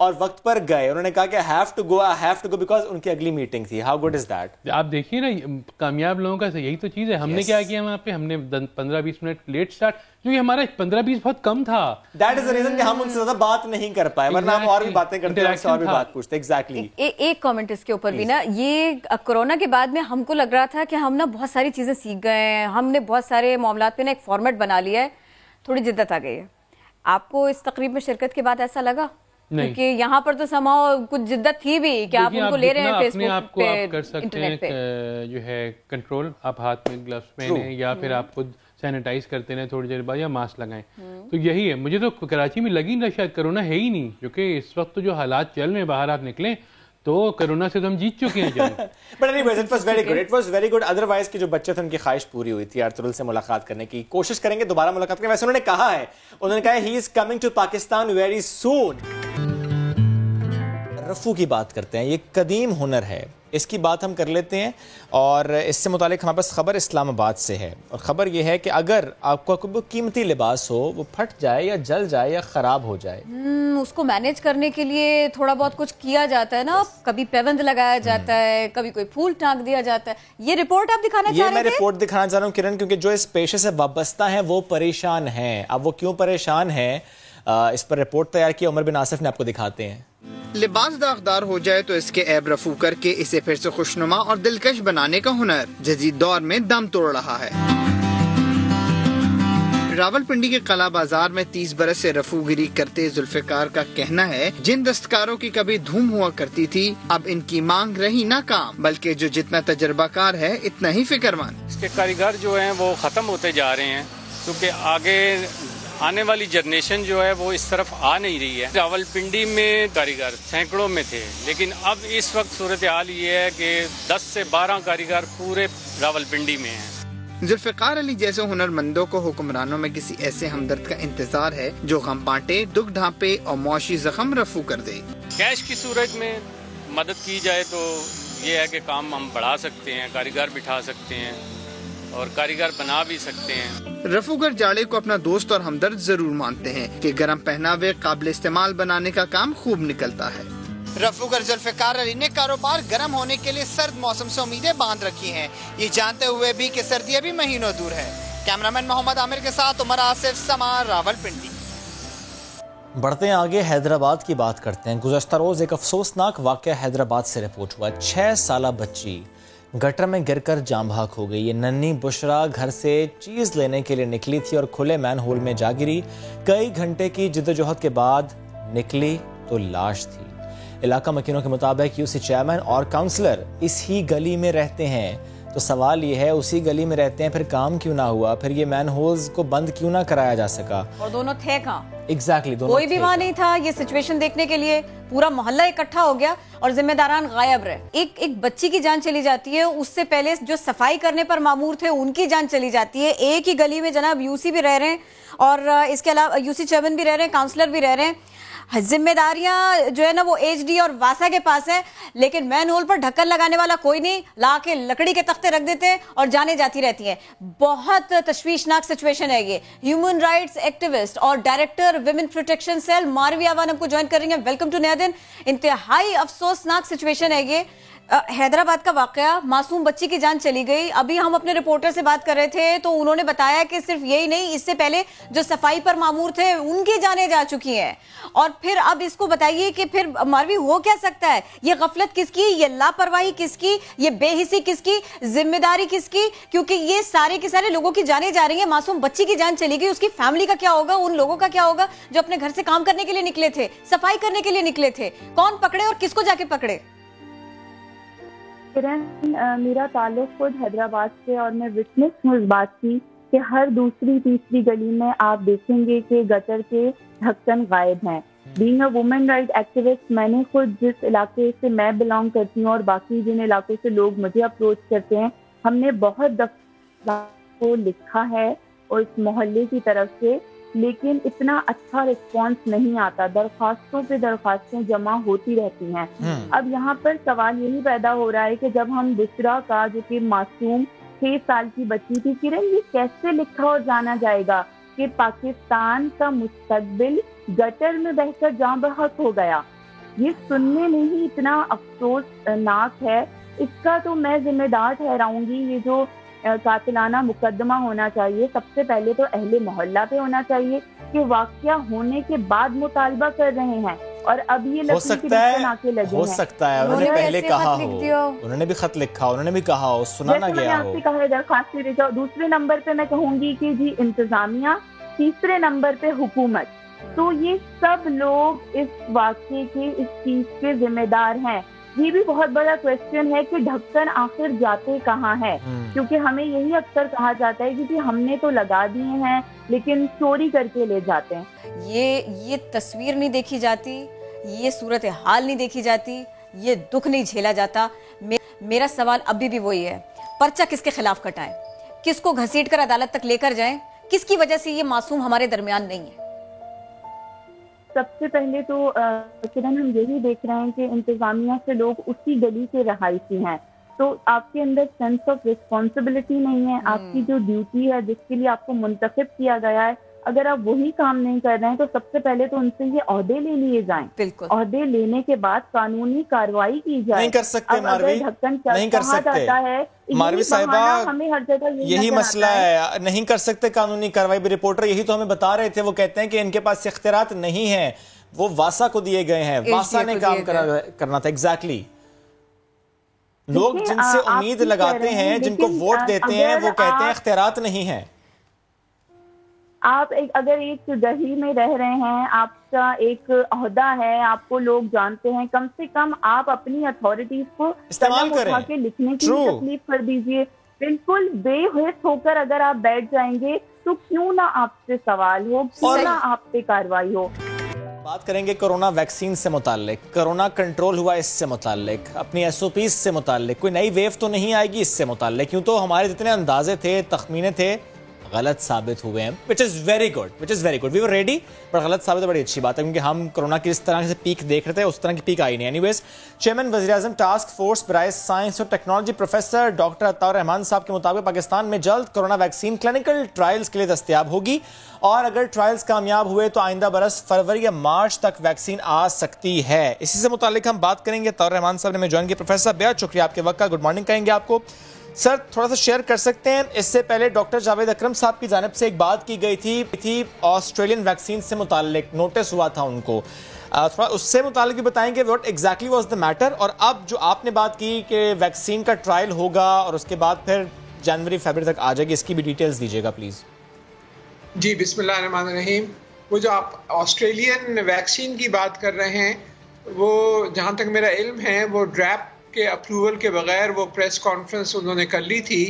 اور وقت پر گئے. انہوں نے کہا کہ I have to go because ان کی اگلی میٹنگ تھی. How good is that? آپ دیکھیے نا کامیاب لوگوں کا یہی تو چیز ہے. ہم نے کیا کیا وہاں پہ, ہم نے 15-20 منٹ لیٹ سٹارٹ, جو کہ ہمارا 15-20 بہت کم تھا. That is the reason کہ ہم ان سے زیادہ بات نہیں کر پائے, ورنہ ہم اور بھی باتیں کرتے ہیں, اور بھی بات پوچھتے. ایگزیکٹلی. ایک کامنٹ اس کے اوپر بھی نا, یہ کورونا کے بعد میں ہم کو لگ رہا تھا کہ ہم نا بہت ساری چیزیں سیکھ گئے ہیں, ہم نے بہت سارے معاملات پہ نا ایک فارمیٹ بنا لیا ہے, تھوڑی جدت آ گئی ہے. آپ کو اس تقریب میں شرکت کے بعد ایسا لگا؟ کیونکہ یہاں پر تو سماؤ کچھ جدت تھی بھی کہ آپ ان کو لے رہے ہیں فیس بک پہ, آپ کر سکتے ہیں جو ہے کنٹرول, آپ ہاتھ میں گلوز پہنیں یا پھر آپ خود سینیٹائز کرتے رہیں تھوڑی دیر بعد, یا ماسک لگائیں. تو یہی ہے. مجھے تو کراچی میں لگی نہیں شاید کرونا ہے ہی نہیں, کیونکہ اس وقت تو جو حالات چل رہے ہیں, باہر آپ نکلیں تو کرونا سے تو ہم جیت چکے ہیں. But anyways, it was very good. Otherwise کہ جو بچے تھے ان کی خواہش پوری ہوئی تھی ارطغرل سے ملاقات کرنے کی, کوشش کریں گے دوبارہ ملاقات کریں. ویسے انہوں نے کہا ہے, he is coming to Pakistan very soon. رفو کی بات کرتے ہیں, یہ قدیم ہنر ہے, اس کی بات ہم کر لیتے ہیں. اور اس سے متعلق ہمارے پاس خبر اسلام آباد سے ہے, اور خبر یہ ہے کہ اگر آپ کا کوئی قیمتی لباس ہو, وہ پھٹ جائے یا جل جائے یا خراب ہو جائے, اس کو مینیج کرنے کے لیے تھوڑا بہت کچھ کیا جاتا ہے نا. کبھی پیوند لگایا جاتا ہے, کبھی کوئی پھول ٹانک دیا جاتا ہے. یہ رپورٹ آپ دکھانا چاہ رہے تھے؟ یہ میں رپورٹ دکھانا چاہ رہا ہوں کرن, کیونکہ جو اس پیشے سے وابستہ ہیں وہ پریشان ہیں. اب وہ کیوں پریشان ہیں, اس پر رپورٹ تیار کی عمر بن آصف نے, آپ کو دکھاتے ہیں. لباس داغدار ہو جائے تو اس کے عیب رفو کر کے اسے پھر سے خوشنما اور دلکش بنانے کا ہنر جدید دور میں دم توڑ رہا ہے. راولپنڈی کے قلعہ بازار میں 30 برس سے رفو گری کرتے ذوالفقار کا کہنا ہے, جن دستکاروں کی کبھی دھوم ہوا کرتی تھی, اب ان کی مانگ رہی نہ کام, بلکہ جو جتنا تجربہ کار ہے اتنا ہی فکر مند. اس کے کاریگر جو ہیں وہ ختم ہوتے جا رہے ہیں, کیونکہ آگے آنے والی جنریشن جو ہے وہ اس طرف آ نہیں رہی ہے. راولپنڈی میں کاریگر سینکڑوں میں تھے, لیکن اب اس وقت صورتحال یہ ہے کہ 10 سے 12 کاریگر پورے راولپنڈی میں ہیں. ذوالفقار علی جیسے ہنرمندوں کو حکمرانوں میں کسی ایسے ہمدرد کا انتظار ہے جو غم بانٹے, دکھ ڈھانپے اور معاشی زخم رفو کر دے. کیش کی صورت میں مدد کی جائے تو یہ ہے کہ کام ہم بڑھا سکتے ہیں, کاریگر بٹھا سکتے ہیں اور کاریگر بنا بھی سکتے ہیں. رفوگر جاڑے کو اپنا دوست اور ہمدرد ضرور مانتے ہیں کہ گرم پہناوے قابل استعمال بنانے کا کام خوب نکلتا ہے. رفوگر ذوالفقار علی نے کاروبار گرم ہونے کے لیے سرد موسم سے امیدیں باندھ رکھی ہیں, یہ جانتے ہوئے بھی کہ سردی ابھی مہینوں دور ہے. کیمرامین محمد عامر کے ساتھ عمر آصف, سما, راولپنڈی. بڑھتے ہیں آگے, حیدرآباد کی بات کرتے ہیں. گزشتہ روز ایک افسوسناک واقعہ حیدرآباد سے رپورٹ ہوا. 6 سالہ بچی گٹر میں گر کر جاں بحق ہو گئی. یہ ننھی بشرا گھر سے چیز لینے کے لیے نکلی تھی اور کھلے مین ہول میں جا گری. کئی گھنٹے کی جدوجہد کے بعد نکلی تو لاش تھی. علاقہ مکینوں کے مطابق یو سی چیئرمین اور کاؤنسلر اس ہی گلی میں رہتے ہیں. تو سوال یہ ہے, اسی گلی میں رہتے ہیں, پھر کام کیوں نہ ہوا, پھر یہ مین ہولز کو بند کیوں نہ کرایا جا سکا؟ اور دونوں تھے کہاں؟ ایگزیکٹلی, کوئی بھی وہاں نہیں تھا. یہ سچویشن دیکھنے کے لیے پورا محلہ اکٹھا ہو گیا اور ذمہ داران غائب رہے. ایک بچی کی جان چلی جاتی ہے, اس سے پہلے جو صفائی کرنے پر مامور تھے ان کی جان چلی جاتی ہے. ایک ہی گلی میں جناب یو سی بھی رہ رہے ہیں اور اس کے علاوہ یو سی چیئرمین بھی رہ رہے ہیں, کاؤنسلر بھی رہ رہے ہیں. ذمہ داریاں جو ہے نا وہ ایچ ڈی اور واسا کے پاس ہے, لیکن مین ہول پر ڈھکن لگانے والا کوئی نہیں. لا کے لکڑی کے تختے رکھ دیتے ہیں اور جانے جاتی رہتی ہیں. بہت تشویشناک سچویشن ہے یہ. ہیومن رائٹس ایکٹیوسٹ اور director women protection cell Marvi Awan ہم کو جوائن کر رہی ہیں. ویلکم ٹو نیا دن. انتہائی افسوسناک سچویشن ہے یہ. حیدرآباد کا واقعہ, معصوم بچی کی جان چلی گئی. ابھی ہم اپنے رپورٹر سے بات کر رہے تھے تو انہوں نے بتایا کہ صرف یہی نہیں, اس سے پہلے جو صفائی پر مامور تھے ان کی جانیں جا چکی ہیں. اور پھر اب اس کو بتائیے کہ پھر ماروی ہو کیا سکتا ہے؟ یہ غفلت کس کی, یہ لاپرواہی کس کی, یہ بے حسی کس کی, ذمہ داری کس کی؟ کیونکہ یہ سارے کے سارے لوگوں کی جانیں جا رہی ہیں. معصوم بچی کی جان چلی گئی, اس کی فیملی کا کیا ہوگا, ان لوگوں کا کیا ہوگا جو اپنے گھر سے کام کرنے کے لیے نکلے تھے, صفائی کرنے کے لیے نکلے تھے؟ کون پکڑے اور کس کو جا کے پکڑے؟ میرا تعلق خود حیدرآباد سے اور میں وٹنس ہوں اس بات کی کہ ہر دوسری تیسری گلی میں آپ دیکھیں گے کہ گٹر کے ڈھکن غائب ہیں. Being a woman right activist, میں نے خود جس علاقے سے میں بلانگ کرتی ہوں اور باقی جن علاقوں سے لوگ مجھے اپروچ کرتے ہیں, ہم نے بہت دفعہ کو لکھا ہے اور اس محلے کی طرف سے, لیکن اتنا اچھا رسپانس نہیں آتا. درخواستوں پہ درخواستیں جمع ہوتی رہتی ہیں. اب یہاں پر سوال یہی پیدا ہو رہا ہے کہ جب ہم بشرا کا, جو کہ معصوم 6 سال کی بچی تھی, کرن یہ کیسے لکھا اور جانا جائے گا کہ پاکستان کا مستقبل گٹر میں بہ کر جاں بحق ہو گیا؟ یہ سننے میں ہی اتنا افسوسناک ہے. اس کا تو میں ذمہ دار ٹھہراؤں گی یہ جو قاتلانہ مقدمہ ہونا چاہیے سب سے پہلے تو اہل محلہ پہ ہونا چاہیے کہ واقعہ ہونے کے بعد مطالبہ کر رہے ہیں اور اب یہ ہو سکتا ہے انہوں نے پہلے کہا ہو, انہوں نے بھی خط لکھا, انہوں نے بھی کہا ہو, سنا نہ گیا ہو. درخواست دے جاؤ. دوسرے نمبر پہ میں کہوں گی کہ جی انتظامیہ, تیسرے نمبر پہ حکومت. تو یہ سب لوگ اس واقعے کے اس چیز کے ذمہ دار ہیں. یہ بھی بہت بڑا کویسچن ہے کہ ڈھکن آخر جاتے کہاں ہے, کیونکہ ہمیں یہی اکثر کہا جاتا ہے کہ ہم نے تو لگا دیے ہیں لیکن چوری کر کے لے جاتے ہیں. یہ تصویر نہیں دیکھی جاتی, یہ صورتحال نہیں دیکھی جاتی, یہ دکھ نہیں جھیلا جاتا. میرا سوال ابھی بھی وہی ہے, پرچہ کس کے خلاف کٹائیں, کس کو گھسیٹ کر عدالت تک لے کر جائیں, کس کی وجہ سے یہ معصوم ہمارے درمیان نہیں ہے. سب سے پہلے تو کرن ہم یہی دیکھ رہے ہیں کہ انتظامیہ سے لوگ اسی گلی کے رہائشی ہیں, تو آپ کے اندر سینس آف ریسپانسبلٹی نہیں ہے. آپ کی جو ڈیوٹی ہے جس کے لیے آپ کو منتخب کیا گیا ہے, اگر آپ وہی کام نہیں کر رہے ہیں تو سب سے پہلے تو ان سے یہ عہدے لے لیے جائیں. بالکل, عہدے لینے کے بعد قانونی کارروائی کی جائے. نہیں کر سکتے ماروی, نہیں کر سکتے ماروی صاحبہ, ہمیں ہر جگہ یہی مسئلہ ہے, نہیں کر سکتے قانونی کارروائی. بھی رپورٹر یہی تو ہمیں بتا رہے تھے, وہ کہتے ہیں کہ ان کے پاس اختیارات نہیں ہیں, وہ واسا کو دیے گئے ہیں, واسا نے کام کرنا تھا. ایگزیکٹلی لوگ جن سے امید لگاتے ہیں, جن کو ووٹ دیتے ہیں, وہ کہتے ہیں اختیارات نہیں ہیں. آپ اگر ایک گلی میں رہ رہے ہیں, آپ کا ایک عہدہ ہے, آپ کو لوگ جانتے ہیں, کم سے کم آپ اپنی اتھارٹیز کو استعمال کریں, اٹھا کے لکھنے کی تکلیف کر دیجئے. بالکل بے حس ہو کر اگر آپ بیٹھ جائیں گے تو کیوں نہ آپ سے سوال ہو, کیوں نہ آپ پہ کارروائی ہو. بات کریں گے کرونا ویکسین سے متعلق, کرونا کنٹرول ہوا اس سے متعلق, اپنی ایس او پیز سے متعلق, کوئی نئی ویو تو نہیں آئے گی اس سے متعلق, کیوں تو ہمارے جتنے اندازے تھے, تخمینے تھے, غلط ثابت ہوئے ہیں, which is very good. We were ready, پر غلط ثابت ہے, بڑی اچھی بات ہے, کیونکہ ہم کرونا کی اس طرح سے پیک دیکھ رہے تھے, اس طرح کی پیک آئی نہیں. اینیویز, چیئرمین وزیراعظم ٹاسک فورس برائے سائنس اور ٹیکنالوجی پروفیسر ڈاکٹر عطاء الرحمان صاحب کے مطابق پاکستان میں جلد کرونا ویکسین کلینکل ٹرائلز کے لیے دستیاب ہوگی, اور اگر ٹرائلز کامیاب ہوئے تو آئندہ برس فروری یا مارچ تک ویکسین آ سکتی ہے. اسی سے متعلق ہم بات کریں گے. عطاء الرحمان صاحب نے ہمیں جوائن کیا. پروفیسر بہت شکریہ آپ کے وقت کا, گڈ مارننگ کہیں گے آپ کو. سر تھوڑا سا شیئر کر سکتے ہیں, اس سے پہلے ڈاکٹر جاوید اکرم صاحب کی جانب سے ایک بات کی گئی تھی آسٹریلین ویکسین سے متعلق, نوٹس ہوا تھا ان کو, تھوڑا اس سے متعلق بھی بتائیں گے what exactly was the matter, اور اب جو آپ نے بات کی کہ ویکسین کا ٹرائل ہوگا اور اس کے بعد پھر جنوری فیبرری تک آ جائے گی, اس کی بھی ڈیٹیلز دیجیے گا پلیز. جی بسم اللہ الرحمن الرحیم. وہ جو آپ آسٹریلین ویکسین کی بات کر رہے ہیں, وہ جہاں تک میرا علم ہے وہ ڈریپ کے اپروول کے بغیر وہ پریس کانفرنس انہوں نے کر لی تھی,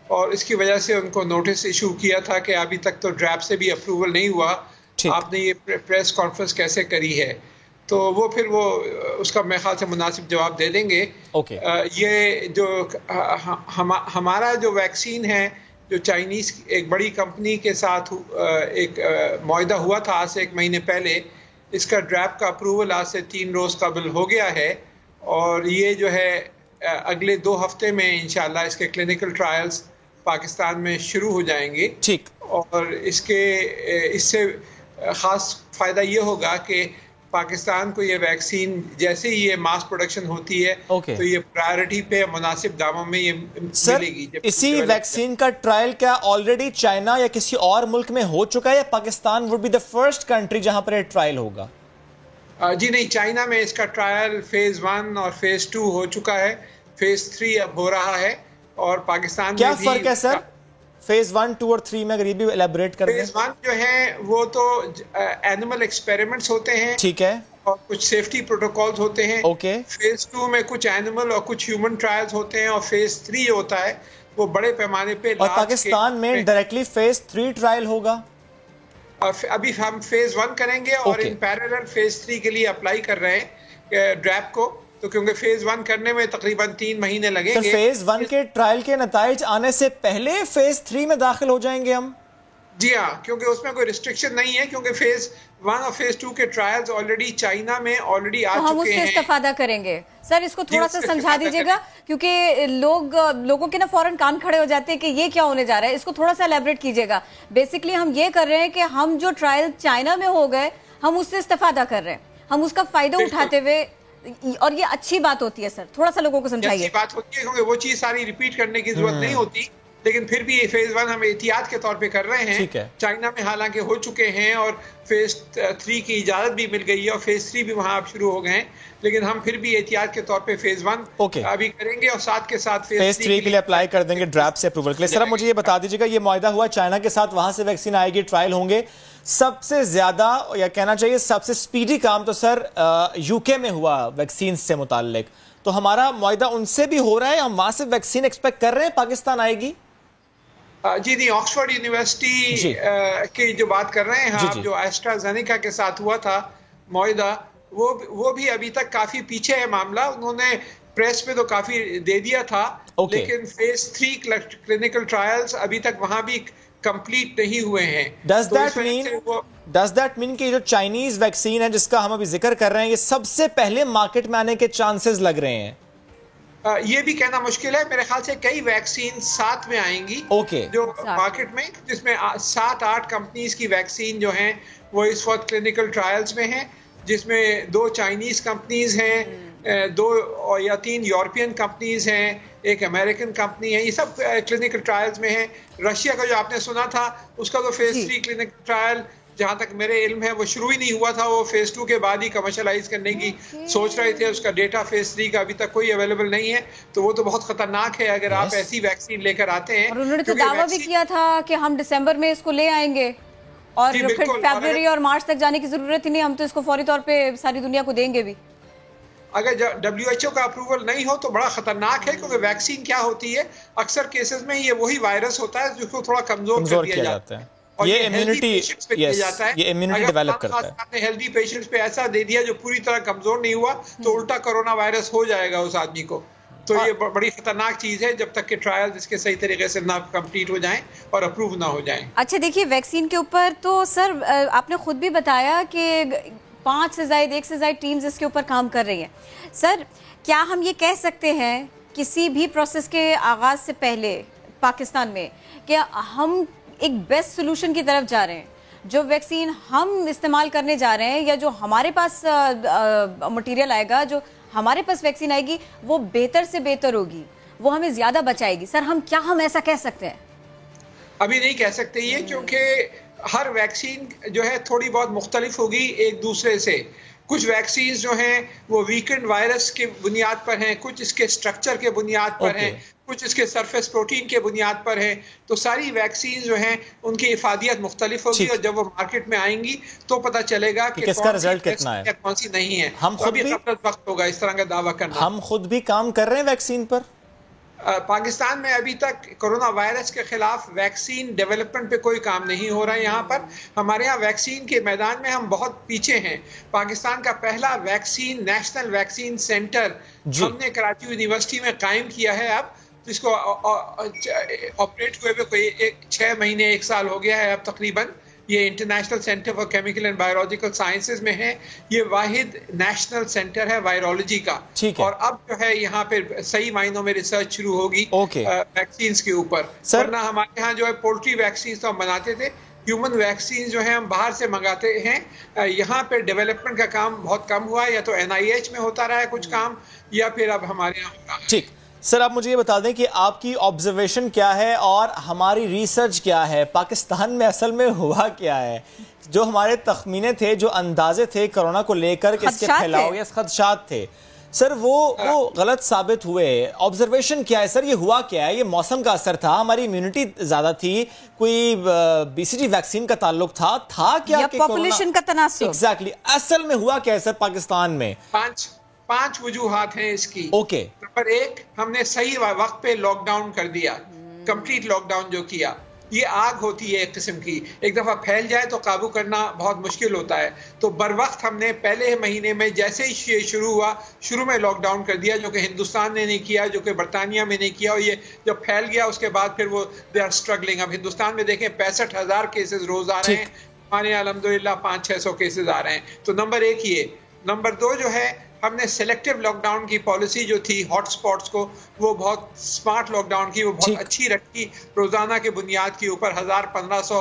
اور اس کی وجہ سے ان کو نوٹس ایشو کیا تھا کہ ابھی تک تو ڈریپ سے بھی اپروول نہیں ہوا, آپ نے یہ پریس کانفرنس کیسے کری ہے. تو وہ پھر وہ اس کا میرے خیال سے مناسب جواب دے دیں گے. یہ جو ہمارا جو ویکسین ہے, جو چائنیز ایک بڑی کمپنی کے ساتھ ایک معاہدہ ہوا تھا آج سے 1 مہینے پہلے, اس کا ڈریپ کا اپروول آج سے 3 روز قبل ہو گیا ہے, اور یہ جو ہے اگلے 2 ہفتے میں انشاءاللہ اس کے کلینکل ٹرائلز پاکستان میں شروع ہو جائیں گے. ٹھیک, اور اس سے خاص فائدہ یہ ہوگا کہ پاکستان کو یہ ویکسین جیسے ہی یہ ماس پروڈکشن ہوتی ہے تو یہ پرائرٹی پہ مناسب داموں میں یہ ملے گی. اسی ویکسین کا ٹرائل کیا آلریڈی چائنا یا کسی اور ملک میں ہو چکا ہے, یا Pakistan would be the first country جہاں پر یہ ٹرائل ہوگا؟ جی نہیں, چائنا میں اس کا ٹرائل فیز 1 اور فیز 2 ہو چکا ہے, فیز 3 اب ہو رہا ہے, اور پاکستان کیا فرق ہے سر فیز 1, 2 اور 3 میں, اگر یہ بھی ایلیبریٹ کر دیں. فیز 1 جو ہے وہ تو اینیمل ایکسپیریمنٹس ہوتے ہیں, ٹھیک ہے, اور کچھ سیفٹی پروٹوکولز ہوتے ہیں. اوکے. فیز 2 میں کچھ اینیمل اور کچھ ہیومن ٹرائلز ہوتے ہیں, اور فیز 3 جو ہوتا ہے وہ بڑے پیمانے پہ. اور پاکستان میں ڈائریکٹلی فیز 3 ٹرائل ہوگا؟ ابھی ہم فیز 1 کریں گے, اور ان پیرالل فیز 3 کے لیے اپلائی کر رہے ہیں ڈریپ کو, تو کیونکہ فیز 1 کرنے میں تقریباً 3 مہینے لگیں گے. فیز 1 کے ٹرائل کے نتائج آنے سے پہلے فیز 3 میں داخل ہو جائیں گے ہم؟ جی ہاں, کیونکہ اس میں کوئی ریسٹرکشن نہیں ہے, کیونکہ فیز 1 اور فیز 2 کے ٹرائلز آلریڈی چائنا میں آلریڈی آ چکے ہیں. ہم اس سے استفادہ کریں گے. سر اس کو تھوڑا سا سمجھا دیجیے گا, کیونکہ لوگوں کے نا فوراً کان کھڑے ہو جاتے ہیں کہ یہ کیا ہونے جا رہا ہے, اس کو تھوڑا سا ایلیبریٹ کیجیے گا. بیسکلی ہم یہ کر رہے ہیں کہ ہم جو ٹرائل چائنا میں ہو گئے ہم اس سے استفادہ کر رہے ہیں, ہم اس کا فائدہ اٹھاتے ہوئے, اور یہ اچھی بات ہوتی ہے سر, تھوڑا سا لوگوں کو سمجھائیے. اچھی بات ہوتی ہے کیونکہ وہ چیز ساری ریپیٹ کرنے کی ضرورت نہیں ہوتی, لیکن پھر بھی فیز 1 ہم احتیاط کے طور پہ کر رہے ہیں. چائنا میں حالانکہ ہو چکے ہیں اور فیز 3 کی اجازت بھی مل گئی ہے اور فیز 3 بھی وہاں اب شروع ہو گئے ہیں, لیکن ہم پھر بھی احتیاط کے طور پہ فیز 1 ابھی کریں گے اور ساتھ کے ساتھ فیز 3 کے لیے اپلائی کر دیں گے ڈراپ سے اپروول کے لیے. سر اب مجھے یہ بتا دیجیے گا, یہ معاہدہ ہوا چائنا کے ساتھ, وہاں سے ویکسین آئے گی, ٹرائل ہوں گے. سب سے زیادہ یا کہنا چاہیے سب سے سپیڈی کام تو سر یو کے میں ہوا ویکسین سے متعلق, تو ہمارا معاہدہ ان سے بھی ہو رہا ہے, ہم وہاں سے ویکسین ایکسپیکٹ کر رہے ہیں پاکستان آئے گی؟ جی نہیں, آکسفورڈ یونیورسٹی کی جو بات کر رہے ہیں آپ, جو ایسٹرازینیکا کے ساتھ ہوا تھا معاہدہ, وہ بھی ابھی تک کافی پیچھے ہے معاملہ. انہوں نے پریس پہ تو کافی دے دیا تھا, لیکن فیز 3 کلینکل ٹرائلز ابھی تک وہاں بھی کمپلیٹ نہیں ہوئے ہیں. ڈز دیٹ مین کہ جو چائنیز ویکسین ہے جس کا ہم ابھی ذکر کر رہے ہیں, یہ سب سے پہلے مارکیٹ میں آنے کے چانسز لگ رہے ہیں؟ یہ بھی کہنا مشکل ہے, میرے خیال سے کئی ویکسین ساتھ میں آئیں گی جو مارکیٹ میں, جس میں 7-8 کمپنیز کی ویکسین جو ہیں وہ اس وقت کلینکل ٹرائلز میں ہیں, جس میں 2 چائنیز کمپنیز ہیں, 2 یا 3 یورپین کمپنیز ہیں, ایک امریکن کمپنی ہے. یہ سب کلینکل ٹرائلز میں ہیں. رشیا کا جو آپ نے سنا تھا اس کا تو فیز 3 کلینکل ٹرائل جہاں تک میرے علم ہے وہ شروع ہی نہیں ہوا تھا, وہ فیز 2 کے بعد ہی کمرشلائز کرنے کی سوچ رہے تھے. اس کا ڈیٹا فیز 3 کا ابھی تک کوئی اویلیبل نہیں ہے, تو وہ تو بہت خطرناک ہے اگر آپ ایسی ویکسین لے کر آتے ہیں. اور انہوں نے تو دعویٰ بھی کیا تھا کہ ہم دسمبر میں اس کو لے آئیں گے, اور پھر فیبروری اور مارچ تک جانے کی ضرورت ہی نہیں, ہم تو اس کو فوری طور پہ ساری دنیا کو دیں گے بھی. اگر WHO کا اپروول نہیں ہو تو بڑا خطرناک ہے, کیونکہ ویکسین کیا ہوتی ہے, اکثر کیسز میں یہ وہی وائرس ہوتا ہے جس کو تھوڑا کمزور کر دیا جاتا ہے, اور یہ امیونٹی ڈیولپ کرتا ہے. آپ نے ہیلدی پیشنٹس پہ ایسا دے دیا جو پوری طرح کمزور نہیں ہوا تو الٹا کرونا وائرس ہو جائے گا اس آدمی کو. تو یہ بڑی خطرناک چیز ہے جب تک کہ ٹرائل اس کے صحیح طریقے سے نہ کمپلیٹ ہو جائیں اور اپروو نہ ہو جائیں. اچھا دیکھیے, ویکسین کے اوپر تو سر آپ نے خود بھی بتایا کہ 1 سے زائد ٹیمز اس کے اوپر کام کر رہی ہیں. سر کیا ہم یہ کہہ سکتے ہیں کسی بھی پروسیس کے آغاز سے پہلے پاکستان میں کہ ہم ایک بیسٹ سولوشن کی طرف جا رہے ہیں, جو ویکسین ہم استعمال کرنے جا رہے ہیں یا جو ہمارے پاس مٹیریل آئے گا, جو ہمارے پاس ویکسین آئے گی, وہ بہتر سے بہتر ہوگی, وہ ہمیں زیادہ بچائے گی؟ سر ہم ایسا کہہ سکتے ہیں؟ ابھی نہیں کہہ سکتے یہ, کیونکہ ہر ویکسین جو ہے تھوڑی بہت مختلف ہوگی ایک دوسرے سے. کچھ ویکسینز جو ہیں وہ ویکنڈ وائرس کی بنیاد پر ہیں, کچھ اس کے سٹرکچر کے بنیاد پر ہیں, کچھ اس کے سرفیس پروٹین کے بنیاد پر ہیں. تو ساری ویکسینز جو ہیں ان کی افادیت مختلف ہوگی, اور جب وہ مارکیٹ میں آئیں گی تو پتہ چلے گا کہ کس کا رزلٹ کتنا ہے, کون سی نہیں ہے. ہم خود بھی وقت ہوگا اس طرح کا دعویٰ کرنا. ہم خود بھی کام کر رہے ہیں ویکسین پر. پاکستان میں ابھی تک کرونا وائرس کے خلاف ویکسین ڈیولپمنٹ پہ کوئی کام نہیں ہو رہا ہے. یہاں پر ہمارے یہاں ویکسین کے میدان میں ہم بہت پیچھے ہیں. پاکستان کا پہلا ویکسین نیشنل ویکسین سینٹر ہم نے کراچی یونیورسٹی میں قائم کیا ہے اب, جس کو آپریٹ ہوئے ہوئے کوئی 6 مہینے 1 سال ہو گیا ہے اب تقریباً. یہ international centre for chemical and biological sciences میں ہے. یہ واحد نیشنل سینٹر ہے وائرولوجی کا, اور اب جو ہے یہاں پہ صحیح معنوں میں ریسرچ شروع ہوگی ویکسینز کے اوپر. ورنہ ہمارے یہاں جو ہے پولٹری ویکسینز تو ہم بناتے تھے, ہیومن ویکسین جو ہیں ہم باہر سے منگاتے ہیں. یہاں پہ ڈیولپمنٹ کا کام بہت کم ہوا ہے, یا تو NIH میں ہوتا رہا ہے کچھ کام, یا پھر اب ہمارے یہاں ہوگا. ٹھیک سر, آپ مجھے یہ بتا دیں کہ آپ کی آبزرویشن کیا ہے اور ہماری ریسرچ کیا ہے, پاکستان میں اصل میں ہوا کیا ہے؟ جو ہمارے تخمینے تھے, جو اندازے تھے کرونا کو لے کر کہ اس کے پھیلاؤ یا خدشات تھے سر, وہ غلط ثابت ہوئے. آبزرویشن کیا ہے سر, یہ ہوا کیا ہے؟ یہ موسم کا اثر تھا, ہماری امیونٹی زیادہ تھی, کوئی BCG ویکسین کا تعلق تھا کیا, پاپولیشن کا تناسب؟ ایگزیکٹلی, اصل میں ہوا کیا ہے سر پاکستان میں؟ 5 وجوہات ہیں اس کی. اوکے. نمبر 1, ہم نے صحیح وقت پہ لاک ڈاؤن کر دیا, کمپلیٹ لاک ڈاؤن جو کیا. یہ آگ ہوتی ہے ایک قسم کی, ایک دفعہ پھیل جائے تو قابو کرنا بہت مشکل ہوتا ہے. تو بر وقت ہم نے پہلے مہینے میں جیسے ہی شروع ہوا, شروع میں لاک ڈاؤن کر دیا, جو کہ ہندوستان نے نہیں کیا, جو کہ برطانیہ میں نہیں کیا. اور یہ جب پھیل گیا اس کے بعد پھر وہ دے آر اسٹرگلنگ. اب ہندوستان میں دیکھیں 65,000 کیسز روز آ رہے ہیں, ہمارے یہاں الحمدللہ 500-600 کیسز آ رہے ہیں. تو نمبر 1 یہ. نمبر 2 جو ہے, ہم نے سلیکٹیو لاک ڈاؤن کی پالیسی جو تھی ہاٹ سپاٹس کو, وہ بہت سمارٹ لاک ڈاؤن کی, وہ بہت اچھی رکھی. روزانہ کے بنیاد کے اوپر 1,000-1,500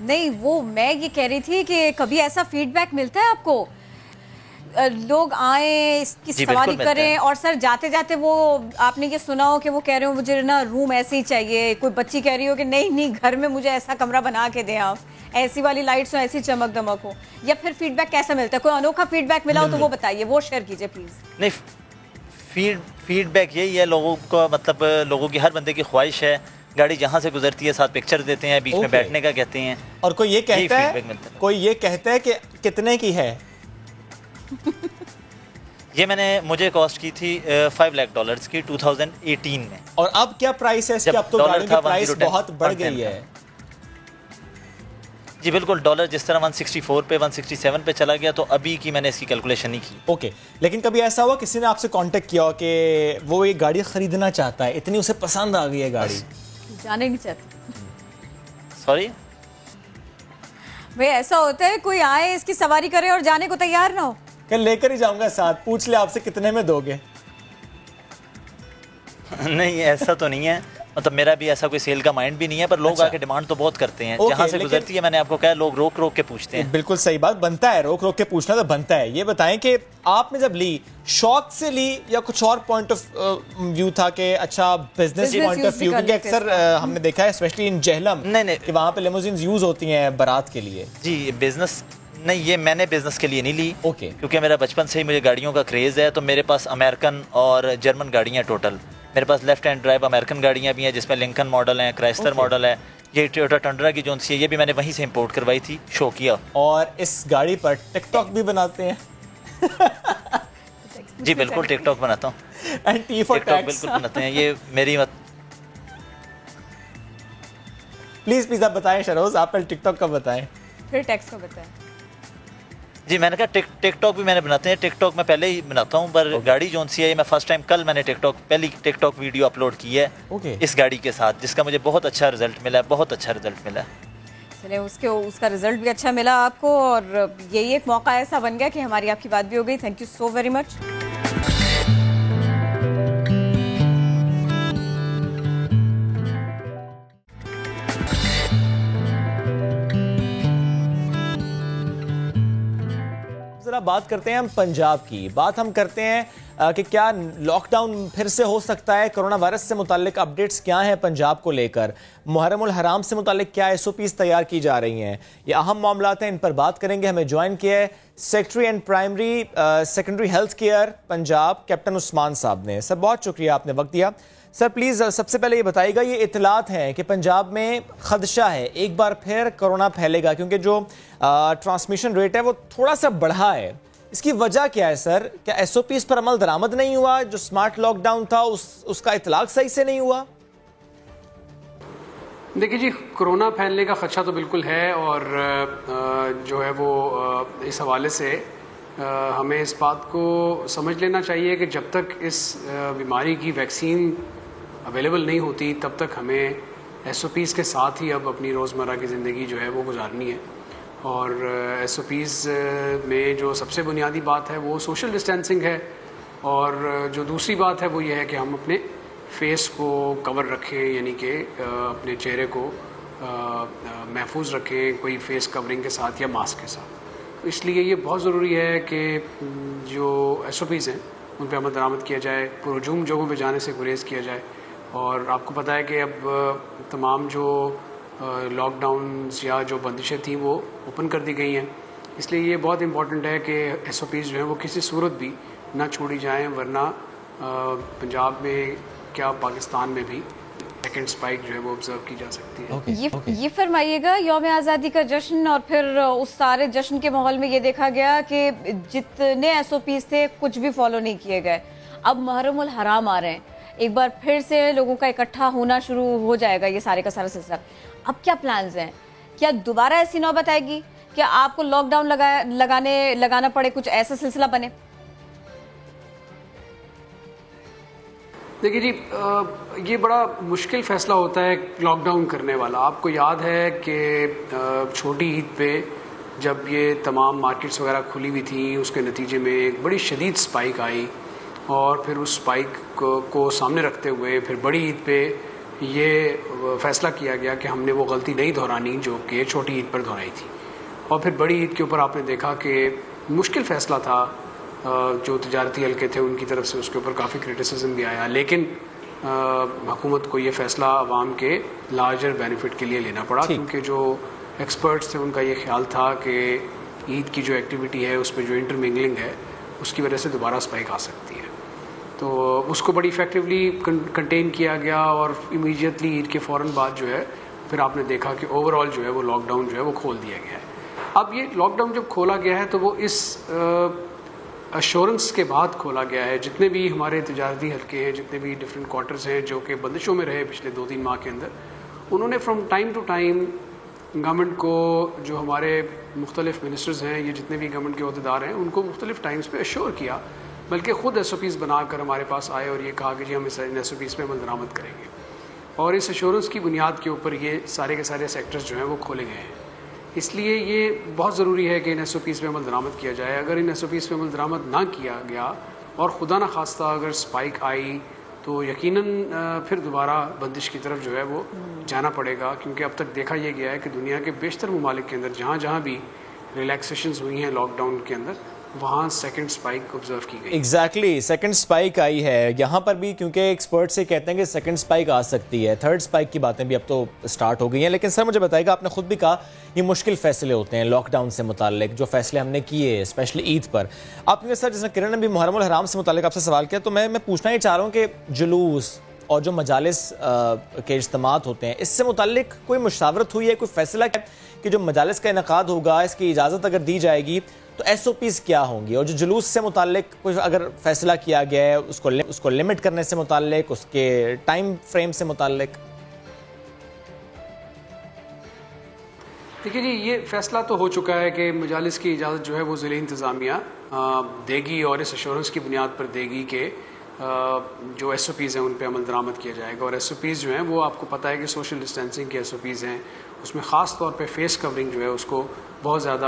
نہیں وہ میں یہ کہہ رہی تھی کہ کبھی ایسا فیڈ بیک ملتا ہے آپ کو, لوگ آئیں اس کی سواری کریں اور سر جاتے جاتے وہ آپ نے یہ سنا ہو کہ وہ کہہ رہے ہو مجھے نا روم ایسے ہی چاہیے, کوئی بچی کہہ رہی ہو کہ نہیں گھر میں مجھے ایسا کمرہ بنا کے دیں آپ, ایسی والی لائٹس ہو, ایسی چمک دمک ہو, یا پھر فیڈ بیک کیسا ملتا ہے؟ کوئی انوکھا فیڈ بیک ملا ہو تو وہ بتائیے, وہ شیئر کیجیے پلیز. نہیں فیڈ بیک یہی ہے لوگوں کا, مطلب لوگوں کی ہر بندے کی خواہش ہے گاڑی جہاں سے گزرتی ہے ساتھ پکچر دیتے ہیں, بیچ میں بیٹھنے کا کہتے ہیں. اور کوئی یہ کہتا ہے کہ کتنے کی ہے؟ یہ مجھے کاسٹ کی تھی $5 لاکھ کی 2018 میں. اور اب کیا پرائس ہے اس کی؟ اب تو گاڑی کی پرائس بہت بڑھ گئی ہے. جی بالکل, ڈالر جس طرح 164 پہ 167 پہ چلا گیا تو ابھی کی میں نے اس کی کیلکولیشن نہیں کی. اوکے, لیکن کبھی ایسا ہوا کسی نے آپ سے کانٹیکٹ کیا ہو کہ وہ یہ گاڑی خریدنا چاہتا ہے, اتنی اسے پسند آ گئی ہے گاڑی, جانے نہیں چاہتا؟ سوری بھئی ایسا ہوتا ہے کوئی آئے اس کی سواری کرے اور جانے کو تیار نہ ہو؟ کہ لے کر ہی جاؤں گا ساتھ, پوچھ لے آپ سے کتنے میں دو گے؟ نہیں ایسا تو نہیں ہے, مطلب میرا بھی ایسا کوئی سیل کا مائنڈ بھی نہیں ہے, پر لوگ آ کے ڈیمانڈ تو بہت کرتے ہیں جہاں سے گزرتی ہے. میں نے آپ کو کہا لوگ روک کے پوچھتے ہیں. بالکل صحیح بات, بنتا ہے روک کے پوچھنا تو بنتا ہے. یہ بتائیں کہ آپ نے جب لی شوق سے لی یا کچھ اور پوائنٹ آف ویو تھا کہ اچھا بزنس پوائنٹ آف ویو, کیونکہ اکثر ہم نے دیکھا ہے اسپیشلی ان جہلم کہ وہاں پہ لیموزینز یوز ہوتی ہیں بارات کے لیے. جی بزنس نہیں, یہ میں نے بزنس کے لیے نہیں لی, کیونکہ میرا بچپن سے ہی مجھے گاڑیوں کا کریز ہے. تو میرے پاس امریکن اور جرمن گاڑیاں ٹوٹل, میرے پاس لیفٹ ہینڈ ڈرائیو امریکن گاڑیاں بھی ہیں جس میں لنکن ماڈل ہیں, کرائسلر ماڈل ہے, یہ ٹویوٹا ٹنڈرا کی جون سی ہے یہ بھی میں نے وہیں سے امپورٹ کروائی تھی, شو کیا. اور اس گاڑی پر ٹک ٹاک بھی بناتے ہیں؟ جی بالکل ٹک ٹاک بناتا ہوں, ٹک ٹاک بالکل بناتے ہیں. یہ میری پلیز آپ بتائیں شروز, آپ پہلے ٹک ٹاک کا بتائیں پھر ٹیکس کا بتائیں. جی میں نے کہا ٹک ٹاک بھی میں نے بناتے ہیں, ٹک ٹاک میں پہلے ہی بناتا ہوں, پر گاڑی جون سی ہے میں فرسٹ ٹائم کل میں نے پہلی ٹک ٹاک ویڈیو اپلوڈ کی ہے اس گاڑی کے ساتھ, جس کا مجھے بہت اچھا رزلٹ ملا ہے, بہت اچھا رزلٹ ملا ہے. چلیں اس کا رزلٹ بھی اچھا ملا آپ کو, اور یہی ایک موقع ایسا بن گیا کہ ہماری آپ کی بات بھی ہو گئی. Thank you so very much. ذرا بات کرتے ہیں ہم پنجاب کی. بات ہم کرتے ہیں کہ کیا لاک ڈاؤن پھر سے ہو سکتا ہے, کرونا وائرس سے متعلق اپڈیٹس کیا ہیں پنجاب کو لے کر, محرم الحرام سے متعلق کیا SOPs تیار کی جا رہی ہیں, یہ اہم معاملات ہیں, ان پر بات کریں گے. ہمیں جوائن کیا ہے secretary and primary secondary health care Punjab captain Usman صاحب نے. سر بہت شکریہ آپ نے وقت دیا. سر پلیز سب سے پہلے یہ بتائیے گا, یہ اطلاعات ہیں کہ پنجاب میں خدشہ ہے ایک بار پھر کرونا پھیلے گا, کیونکہ جو ٹرانسمیشن ریٹ ہے وہ تھوڑا سا بڑھا ہے, اس کی وجہ کیا ہے سر؟ کیا SOPs پر عمل درآمد نہیں ہوا؟ جو سمارٹ لاک ڈاؤن تھا اس کا اطلاق صحیح سے نہیں ہوا؟ دیکھیے جی, کرونا پھیلنے کا خدشہ تو بالکل ہے, اور جو ہے وہ اس حوالے سے ہمیں اس بات کو سمجھ لینا چاہیے کہ جب تک اس بیماری کی ویکسین اویلیبل نہیں ہوتی تب تک ہمیں SOPs کے ساتھ ہی اب اپنی روزمرہ کی زندگی جو ہے وہ گزارنی ہے. اور SOPs میں جو سب سے بنیادی بات ہے وہ سوشل ڈسٹینسنگ ہے, اور جو دوسری بات ہے وہ یہ ہے کہ ہم اپنے فیس کو کور رکھیں, یعنی کہ اپنے چہرے کو محفوظ رکھیں کوئی فیس کورنگ کے ساتھ یا ماسک کے ساتھ. اس لیے یہ بہت ضروری ہے کہ جو SOPs ہیں ان پہ عمل درآمد کیا جائے, پرہجوم جگہوں پہ جانے سے گریز کیا جائے. اور آپ کو پتہ ہے کہ اب تمام جو لاک ڈاؤنز یا جو بندشیں تھیں وہ اوپن کر دی گئی ہیں, اس لیے یہ بہت امپورٹنٹ ہے کہ SOPs جو ہیں وہ کسی صورت بھی نہ چھوڑی جائیں, ورنہ پنجاب میں کیا پاکستان میں بھی سیکنڈ سپائک جو ہے وہ آبزرو کی جا سکتی ہے. یہ فرمائیے گا, یوم آزادی کا جشن اور پھر اس سارے جشن کے ماحول میں یہ دیکھا گیا کہ جتنے SOPs تھے کچھ بھی فالو نہیں کیے گئے. اب محرم الحرام آ رہے ہیں, ایک بار پھر سے لوگوں کا اکٹھا ہونا شروع ہو جائے گا یہ سارے کا سارا سلسلہ. اب کیا پلانز ہیں؟ کیا دوبارہ ایسی نوبت آئے گی کہ آپ کو لاک ڈاؤن لگانا پڑے, کچھ ایسا سلسلہ بنے؟ دیکھیے جی, یہ بڑا مشکل فیصلہ ہوتا ہے لاک ڈاؤن کرنے والا. آپ کو یاد ہے کہ چھوٹی عید پہ جب یہ تمام مارکیٹس وغیرہ کھلی ہوئی تھیں, اس کے نتیجے میں ایک بڑی شدید سپائک آئی, اور پھر اس سپائک کو سامنے رکھتے ہوئے پھر بڑی عید پہ یہ فیصلہ کیا گیا کہ ہم نے وہ غلطی نہیں دہرانی جو کہ چھوٹی عید پر دہرائی تھی. اور پھر بڑی عید کے اوپر آپ نے دیکھا کہ مشکل فیصلہ تھا, جو تجارتی حلقے تھے ان کی طرف سے اس کے اوپر کافی کرٹیسزم بھی آیا, لیکن حکومت کو یہ فیصلہ عوام کے لارجر بینیفٹ کے لیے لینا پڑا, کیونکہ جو ایکسپرٹس تھے ان کا یہ خیال تھا کہ عید کی جو ایکٹیویٹی ہے اس پہ جو انٹرمنگلنگ ہے اس کی وجہ سے دوبارہ اسپائک آ سکتی ہے. تو اس کو بڑی افیکٹولی کنٹین کیا گیا, اور امیڈیٹلی عید کے فوراً بعد جو ہے پھر آپ نے دیکھا کہ اوور آل جو ہے وہ لاک ڈاؤن جو ہے وہ کھول دیا گیا ہے. اب یہ لاک ڈاؤن جب کھولا گیا ہے تو وہ اس ایشورنس کے بعد کھولا گیا ہے. جتنے بھی ہمارے تجارتی حلقے ہیں, جتنے بھی ڈفرینٹ کوارٹرز ہیں جو کہ بندشوں میں رہے پچھلے 2-3 ماہ کے اندر, انہوں نے from time to time government کو, جو ہمارے مختلف منسٹرز ہیں, یہ جتنے بھی گورنمنٹ کے عہدیدار ہیں, ان کو مختلف ٹائمز پہ ایشور کیا, بلکہ خود ایس او پیز بنا کر ہمارے پاس آئے اور یہ کہا کہ جی ہم اس ایس او پیز پہ عمل درآمد کریں گے. اور اس ایشورنس کی بنیاد کے اوپر یہ سارے کے سارے سیکٹرز جو ہیں وہ کھولے گئے ہیں. اس لیے یہ بہت ضروری ہے کہ ان ایس او پیز پہ عمل درآمد کیا جائے. اگر ان ایس او پیز پہ عمل درآمد نہ کیا گیا اور خدا نخواستہ اگر اسپائک آئی تو یقیناً پھر دوبارہ بندش کی طرف جو ہے وہ جانا پڑے گا, کیونکہ اب تک دیکھا یہ گیا ہے کہ دنیا کے بیشتر ممالک کے اندر جہاں جہاں بھی ریلیکسیشنز ہوئی ہیں لاک ڈاؤن کے اندر, وہاں سیکنڈ اسپائک آبزرو کی گئی. ایگزیکٹلی سیکنڈ اسپائک آئی ہے یہاں پر بھی, کیونکہ ایکسپرٹ سے کہتے ہیں کہ سیکنڈ اسپائک آ سکتی ہے. تھرڈ اسپائک کی باتیں بھی اب تو اسٹارٹ ہو گئی ہیں. لیکن سر مجھے بتائے گا, آپ نے خود بھی کہا یہ مشکل فیصلے ہوتے ہیں لاک ڈاؤن سے متعلق, جو فیصلے ہم نے کیے اسپیشلی عید پر. آپ نے سر, جس نے کرن نے بھی محرم الحرام سے متعلق آپ سے سوال کیا, تو میں پوچھنا یہ چاہ رہا ہوں کہ جلوس اور جو مجالس کے اجتماعات ہوتے ہیں, اس سے متعلق کوئی مشاورت ہوئی ہے, کوئی فیصلہ کہ جو مجالس کا انعقاد ہوگا اس کی اجازت اگر دی جائے گی تو ایس او پیز کیا ہوں گی, اور جو جلوس سے متعلق کوئی اگر فیصلہ کیا گیا ہے اس کو لمٹ کرنے سے متعلق, اس کے ٹائم فریم سے متعلق؟ دیکھیے جی, یہ فیصلہ تو ہو چکا ہے کہ مجالس کی اجازت جو ہے وہ ضلعی انتظامیہ دے گی, اور اس ایشورنس کی بنیاد پر دے گی کہ جو ایس او پیز ہیں ان پہ عمل درآمد کیا جائے گا. اور ایس او پیز جو ہیں وہ آپ کو پتہ ہے کہ سوشل ڈسٹینسنگ کے ایس او پیز ہیں, اس میں خاص طور پہ فیس کورنگ جو ہے اس کو بہت زیادہ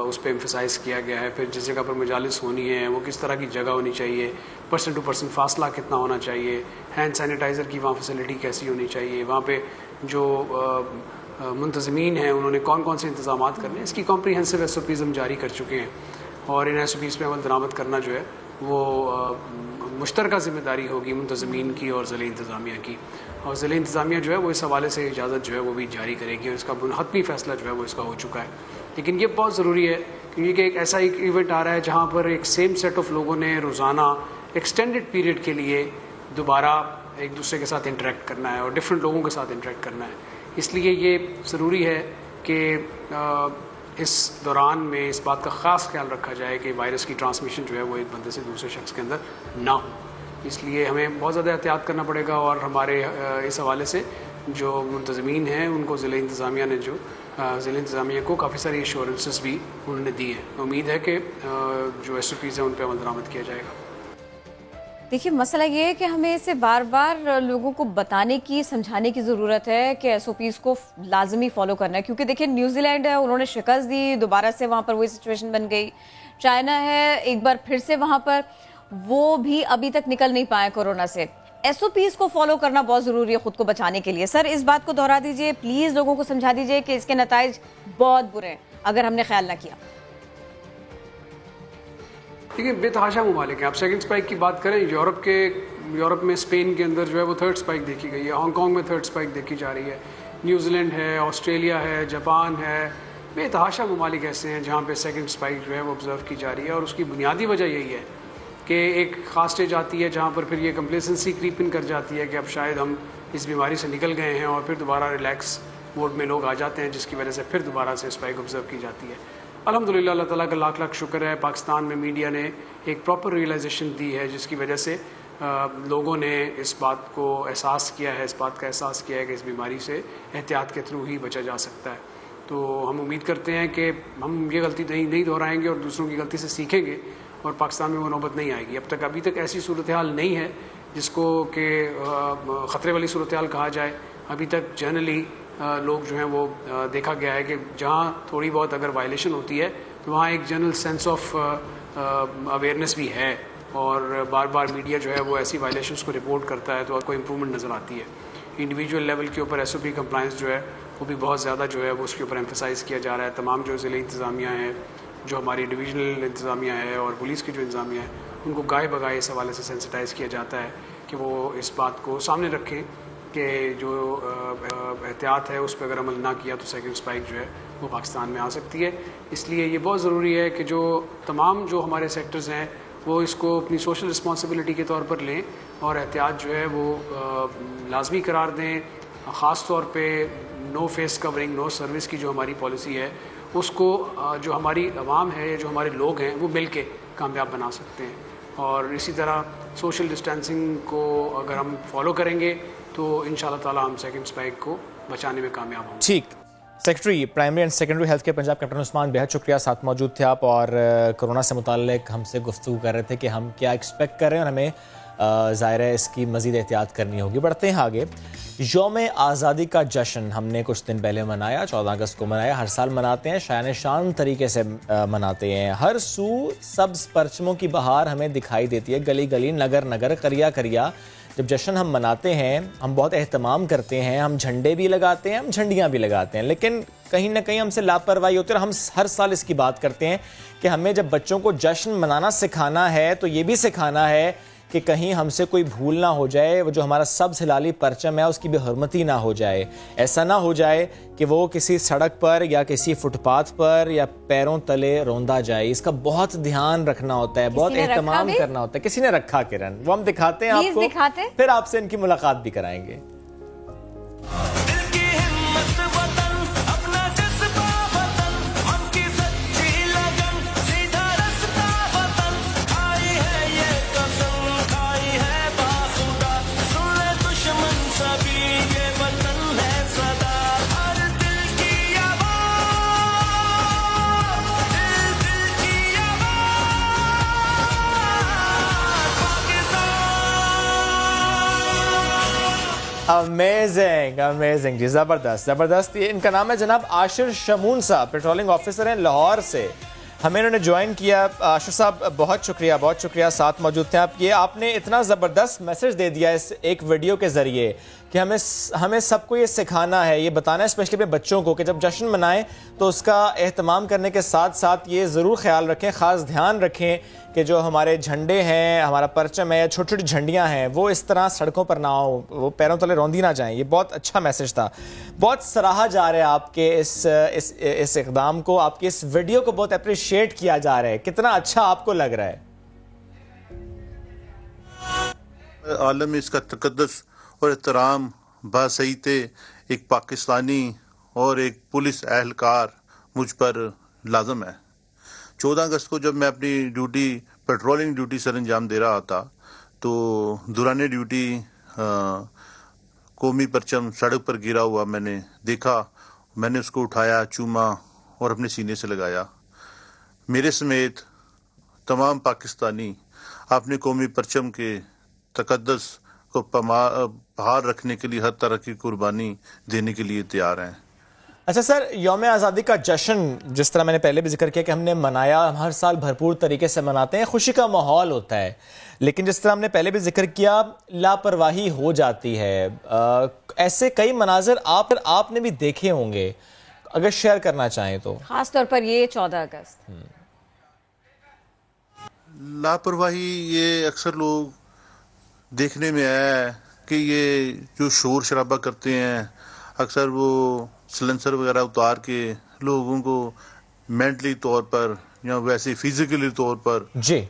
اس پہ ایمفسائز کیا گیا ہے. پھر جس جگہ پر مجالس ہونی ہے وہ کس طرح کی جگہ ہونی چاہیے, پرسن ٹو پرسن فاصلہ کتنا ہونا چاہیے, ہینڈ سینیٹائزر کی وہاں فیسلٹی کیسی ہونی چاہیے, وہاں پہ جو منتظمین ہیں انہوں نے کون کون سے انتظامات کرنے, اس کی کمپریہنسو ایس او پیز ہم جاری کر چکے ہیں. اور ان ایس او پیز پہ عمل درآمد کرنا جو ہے وہ مشترکہ ذمہ داری ہوگی منتظمین کی اور ضلعی انتظامیہ کی. اور ضلعی انتظامیہ جو ہے وہ اس حوالے سے اجازت جو ہے وہ بھی جاری کرے گی, اور اس کا حتمی فیصلہ جو ہے وہ اس کا ہو چکا ہے. لیکن یہ بہت ضروری ہے کیونکہ ایک ایسا ایک ایونٹ آ رہا ہے جہاں پر ایک سیم سیٹ آف لوگوں نے روزانہ ایکسٹینڈڈ پیریڈ کے لیے دوبارہ ایک دوسرے کے ساتھ انٹریکٹ کرنا ہے اور ڈفرینٹ لوگوں کے ساتھ انٹریکٹ کرنا ہے. اس لیے یہ ضروری ہے کہ اس دوران میں اس بات کا خاص خیال رکھا جائے کہ وائرس کی ٹرانسمیشن جو ہے وہ ایک بندے سے دوسرے شخص کے اندر نہ ہو. اس لیے ہمیں بہت زیادہ احتیاط کرنا پڑے گا, اور ہمارے اس حوالے سے جو منتظمین ہیں ان کو ضلع انتظامیہ نے ضلع انتظامیہ کو کافی ساری ایشورنسز بھی انہوں نے دی ہیں. امید ہے کہ جو ایس او پیز ہیں ان پہ عمل درآمد کیا جائے گا. دیکھیے مسئلہ یہ ہے کہ ہمیں اسے بار بار لوگوں کو بتانے کی, سمجھانے کی ضرورت ہے کہ ایس او پیز کو لازمی فالو کرنا ہے. کیونکہ دیکھیں نیوزی لینڈ ہے, انہوں نے شکست دی, دوبارہ سے وہاں پر وہی سچویشن بن گئی. چائنا ہے, ایک بار پھر سے وہاں پر وہ بھی ابھی تک نکل نہیں پائے کورونا سے. ایس او پیز کو فالو کرنا بہت ضروری ہے خود کو بچانے کے لیے. سر اس بات کو دہرا دیجئے پلیز, لوگوں کو سمجھا دیجئے کہ اس کے نتائج بہت برے ہیں اگر ہم نے خیال نہ کیا. دیکھیے بے تحاشا ممالک ہیں. آپ سیکنڈ اسپائک کی بات کریں, یورپ میں اسپین کے اندر جو ہے وہ تھرڈ اسپائک دیکھی گئی ہے, ہانگ کانگ میں تھرڈ اسپائک دیکھی جا رہی ہے, نیوزی لینڈ ہے, آسٹریلیا ہے, جاپان ہے, بے تحاشا ممالک ایسے ہیں جہاں پہ سیکنڈ اسپائک جو ہے وہ آبزرو کی جا رہی ہے. اور اس کی بنیادی وجہ یہی ہے کہ ایک خاص اسٹیج آتی ہے جہاں پر پھر یہ کمپلیسنسی کریپ ان کر جاتی ہے کہ اب شاید ہم اس بیماری سے نکل گئے ہیں, اور پھر دوبارہ ریلیکس موڈ میں لوگ آ جاتے ہیں, جس کی وجہ سے پھر دوبارہ سے اسپائک آبزرو کی جاتی ہے. الحمدللہ اللہ تعالیٰ کا لاکھ لاکھ شکر ہے, پاکستان میں میڈیا نے ایک پراپر ریئلائزیشن دی ہے, جس کی وجہ سے لوگوں نے اس بات کو احساس کیا ہے, اس بات کا احساس کیا ہے کہ اس بیماری سے احتیاط کے تھرو ہی بچا جا سکتا ہے. تو ہم امید کرتے ہیں کہ ہم یہ غلطی نہیں دہرائیں گے اور دوسروں کی غلطی سے سیکھیں گے, اور پاکستان میں وہ نوبت نہیں آئے گی. ابھی تک ایسی صورتحال نہیں ہے جس کو کہ خطرے والی صورتحال کہا جائے. ابھی تک جنرلی لوگ جو ہیں وہ دیکھا گیا ہے کہ جہاں تھوڑی بہت اگر وائلیشن ہوتی ہے تو وہاں ایک جنرل سینس آف اویئرنیس بھی ہے, اور بار بار میڈیا جو ہے وہ ایسی وائلیشنس کو رپورٹ کرتا ہے تو کوئی امپرومنٹ نظر آتی ہے. انڈیویجول لیول کے اوپر SOP کمپلائنس جو ہے وہ بھی بہت زیادہ جو ہے وہ اس کے اوپر ایمفسائز کیا جا رہا ہے. تمام جو ضلعی انتظامیہ ہیں, جو ہماری ڈویژنل انتظامیہ ہے اور پولیس کی جو انتظامیہ ہے, ان کو گائے بگائے اس حوالے سے سینسٹائز کیا جاتا ہے کہ وہ اس بات کو سامنے رکھیں کہ جو احتیاط ہے اس پہ اگر عمل نہ کیا تو سیکنڈ اسپائک جو ہے وہ پاکستان میں آ سکتی ہے. اس لیے یہ بہت ضروری ہے کہ جو تمام جو ہمارے سیکٹرز ہیں وہ اس کو اپنی سوشل رسپانسبلٹی کے طور پر لیں اور احتیاط جو ہے وہ لازمی قرار دیں. خاص طور پہ نو فیس کورنگ نو سروس کی جو ہماری پالیسی ہے اس کو جو ہماری عوام ہے, جو ہمارے لوگ ہیں, وہ مل کے کامیاب بنا سکتے ہیں. اور اسی طرح سوشل ڈسٹینسنگ کو اگر ہم فالو کریں گے تو انشاءاللہ تعالی ہم سیکنڈ اسپائک کو بچانے میں کامیاب ہوں گے. ٹھیک. Secretary primary and secondary health کے پنجاب کیپٹن عثمان, بہت شکریہ, ساتھ موجود تھے آپ اور کرونا سے متعلق ہم سے گفتگو کر رہے تھے کہ ہم کیا ایکسپیکٹ کر رہے ہیں اور ہمیں ظاہر ہے اس کی مزید احتیاط کرنی ہوگی. بڑھتے ہیں آگے. یوم آزادی کا جشن ہم نے کچھ دن پہلے منایا, 14 اگست کو منایا, ہر سال مناتے ہیں, شایان شان طریقے سے مناتے ہیں. ہر سو سبز پرچموں کی بہار ہمیں دکھائی دیتی ہے, گلی گلی, نگر نگر, قریہ قریہ. جب جشن ہم مناتے ہیں ہم بہت اہتمام کرتے ہیں, ہم جھنڈے بھی لگاتے ہیں, ہم جھنڈیاں بھی لگاتے ہیں, لیکن کہیں نہ کہیں ہم سے لاپرواہی ہوتی ہے. اور ہم ہر سال اس کی بات کرتے ہیں کہ ہمیں جب بچوں کو جشن منانا سکھانا ہے تو یہ بھی سکھانا ہے کہ کہیں ہم سے کوئی بھول نہ ہو جائے, وہ جو ہمارا سبز ہلالی پرچم ہے اس کی بے حرمتی نہ ہو جائے. ایسا نہ ہو جائے کہ وہ کسی سڑک پر یا کسی فٹ پاتھ پر یا پیروں تلے روندا جائے. اس کا بہت دھیان رکھنا ہوتا ہے, بہت اہتمام کرنا ہوتا ہے. کسی نے رکھا کرن, وہ ہم دکھاتے ہیں آپ کو, پھر آپ سے ان کی ملاقات بھی کرائیں گے. امیزنگ امیزنگ جی, زبردست زبردست. یہ ان کا نام ہے جناب عاشر شمون صاحب, پیٹرولنگ آفیسر ہیں لاہور سے. ہمیں انہوں نے جوائن کیا. عاشر صاحب بہت شکریہ, ساتھ موجود تھے آپ. یہ آپ نے اتنا زبردست میسج دے دیا اس ایک ویڈیو کے ذریعے کہ ہمیں سب کو یہ سکھانا ہے, یہ بتانا ہے اسپیشلی اپنے بچوں کو کہ جب جشن منائیں تو اس کا اہتمام کرنے کے ساتھ ساتھ یہ ضرور خیال رکھیں, خاص دھیان رکھیں کہ جو ہمارے جھنڈے ہیں, ہمارا پرچم ہے یا چھوٹی چھوٹی جھنڈیاں ہیں وہ اس طرح سڑکوں پر نہ ہوں, وہ پیروں تلے روندی نہ جائیں. یہ بہت اچھا میسج تھا, بہت سراہا جا رہا ہے آپ کے اس اقدام کو, آپ کے اس ویڈیو کو بہت اپریشیٹ کیا جا رہا ہے. کتنا اچھا آپ کو لگ رہا ہے؟ عالم اس کا تقدس اور احترام باصیت ایک پاکستانی اور ایک پولیس اہلکار مجھ پر لازم ہے. 14 اگست کو جب میں اپنی ڈیوٹی پیٹرولنگ ڈیوٹی سر انجام دے رہا تھا تو دوران ڈیوٹی قومی پرچم سڑک پر گرا ہوا میں نے دیکھا. میں نے اس کو اٹھایا, چوما اور اپنے سینے سے لگایا. میرے سمیت تمام پاکستانی اپنے قومی پرچم کے تقدس کو بحال رکھنے کے لیے ہر طرح کی قربانی دینے کے لیے تیار ہیں. اچھا سر, یوم آزادی کا جشن جس طرح میں نے پہلے بھی ذکر کیا کہ ہم نے منایا, ہم ہر سال بھرپور طریقے سے مناتے ہیں, خوشی کا ماحول ہوتا ہے, لیکن جس طرح ہم نے پہلے بھی ذکر کیا لاپرواہی ہو جاتی ہے. ایسے کئی مناظر آپ نے بھی دیکھے ہوں گے, اگر شیئر کرنا چاہیں تو. خاص طور پر یہ 14 اگست لاپرواہی یہ اکثر لوگ دیکھنے میں آیا ہے کہ یہ جو شور شرابہ کرتے ہیں اکثر وہ سلنسر وغیرہ اتار کے لوگوں کو مینٹلی طور پر یا ویسے فزیکلی طور پر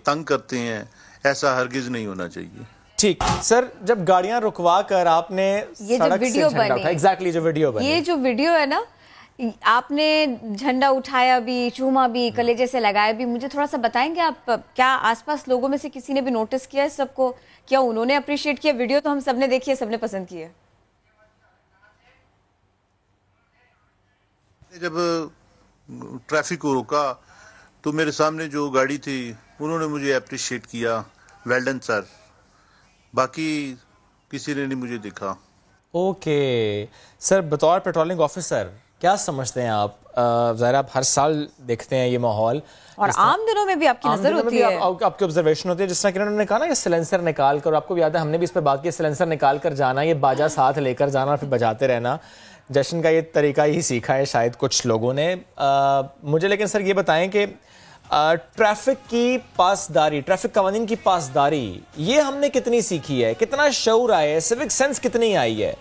تنگ کرتے ہیں. ایسا ہرگز نہیں ہونا چاہیے. ٹھیک سر, جب گاڑیاں رکوا کر آپ نے یہ جو ویڈیو بنی, ایگزیکٹلی جو ویڈیو بنی, یہ جو ویڈیو ہے نا, آپ نے جھنڈا اٹھایا بھی, چوما بھی, کلیجے سے لگایا بھی. مجھے تھوڑا سا بتائیں گے آپ, کیا آس پاس لوگوں میں سے کسی نے بھی نوٹس کیا ہے سب کو, کیا انہوں نے اپریشیٹ کیا؟ ویڈیو تو ہم سب نے دیکھی ہے, سب نے پسند کی ہے. جب ٹریفک کو روکا تو میرے سامنے جو گاڑی تھی انہوں نے مجھے اپریشیٹ کیا, ویل ڈن سر. باقی کسی نے نہیں مجھے دیکھا. اوکے سر, بطور پیٹرولنگ آفیسر کیا سمجھتے ہیں آپ؟ ظاہر آپ ہر سال دیکھتے ہیں یہ ماحول اور عام دنوں میں بھی آپ کی نظر ہوتی ہے, آپ کی آبزرویشن ہوتی ہے, جس طرح کہ انہوں نے کہا نا کہ سلنسر نکال کر, آپ کو بھی یاد ہے ہم نے بھی اس پہ بات کی, سلنسر نکال کر جانا, یہ باجا ساتھ لے کر جانا اور پھر بجاتے رہنا. جشن کا یہ طریقہ ہی سیکھا ہے شاید کچھ لوگوں نے. مجھے لیکن سر یہ بتائیں کہ ٹریفک کی پاسداری, ٹریفک قوانین کی پاسداری, یہ ہم نے کتنی سیکھی ہے, کتنا شعور آیا ہے, سیوک سینس کتنی آئی ہے؟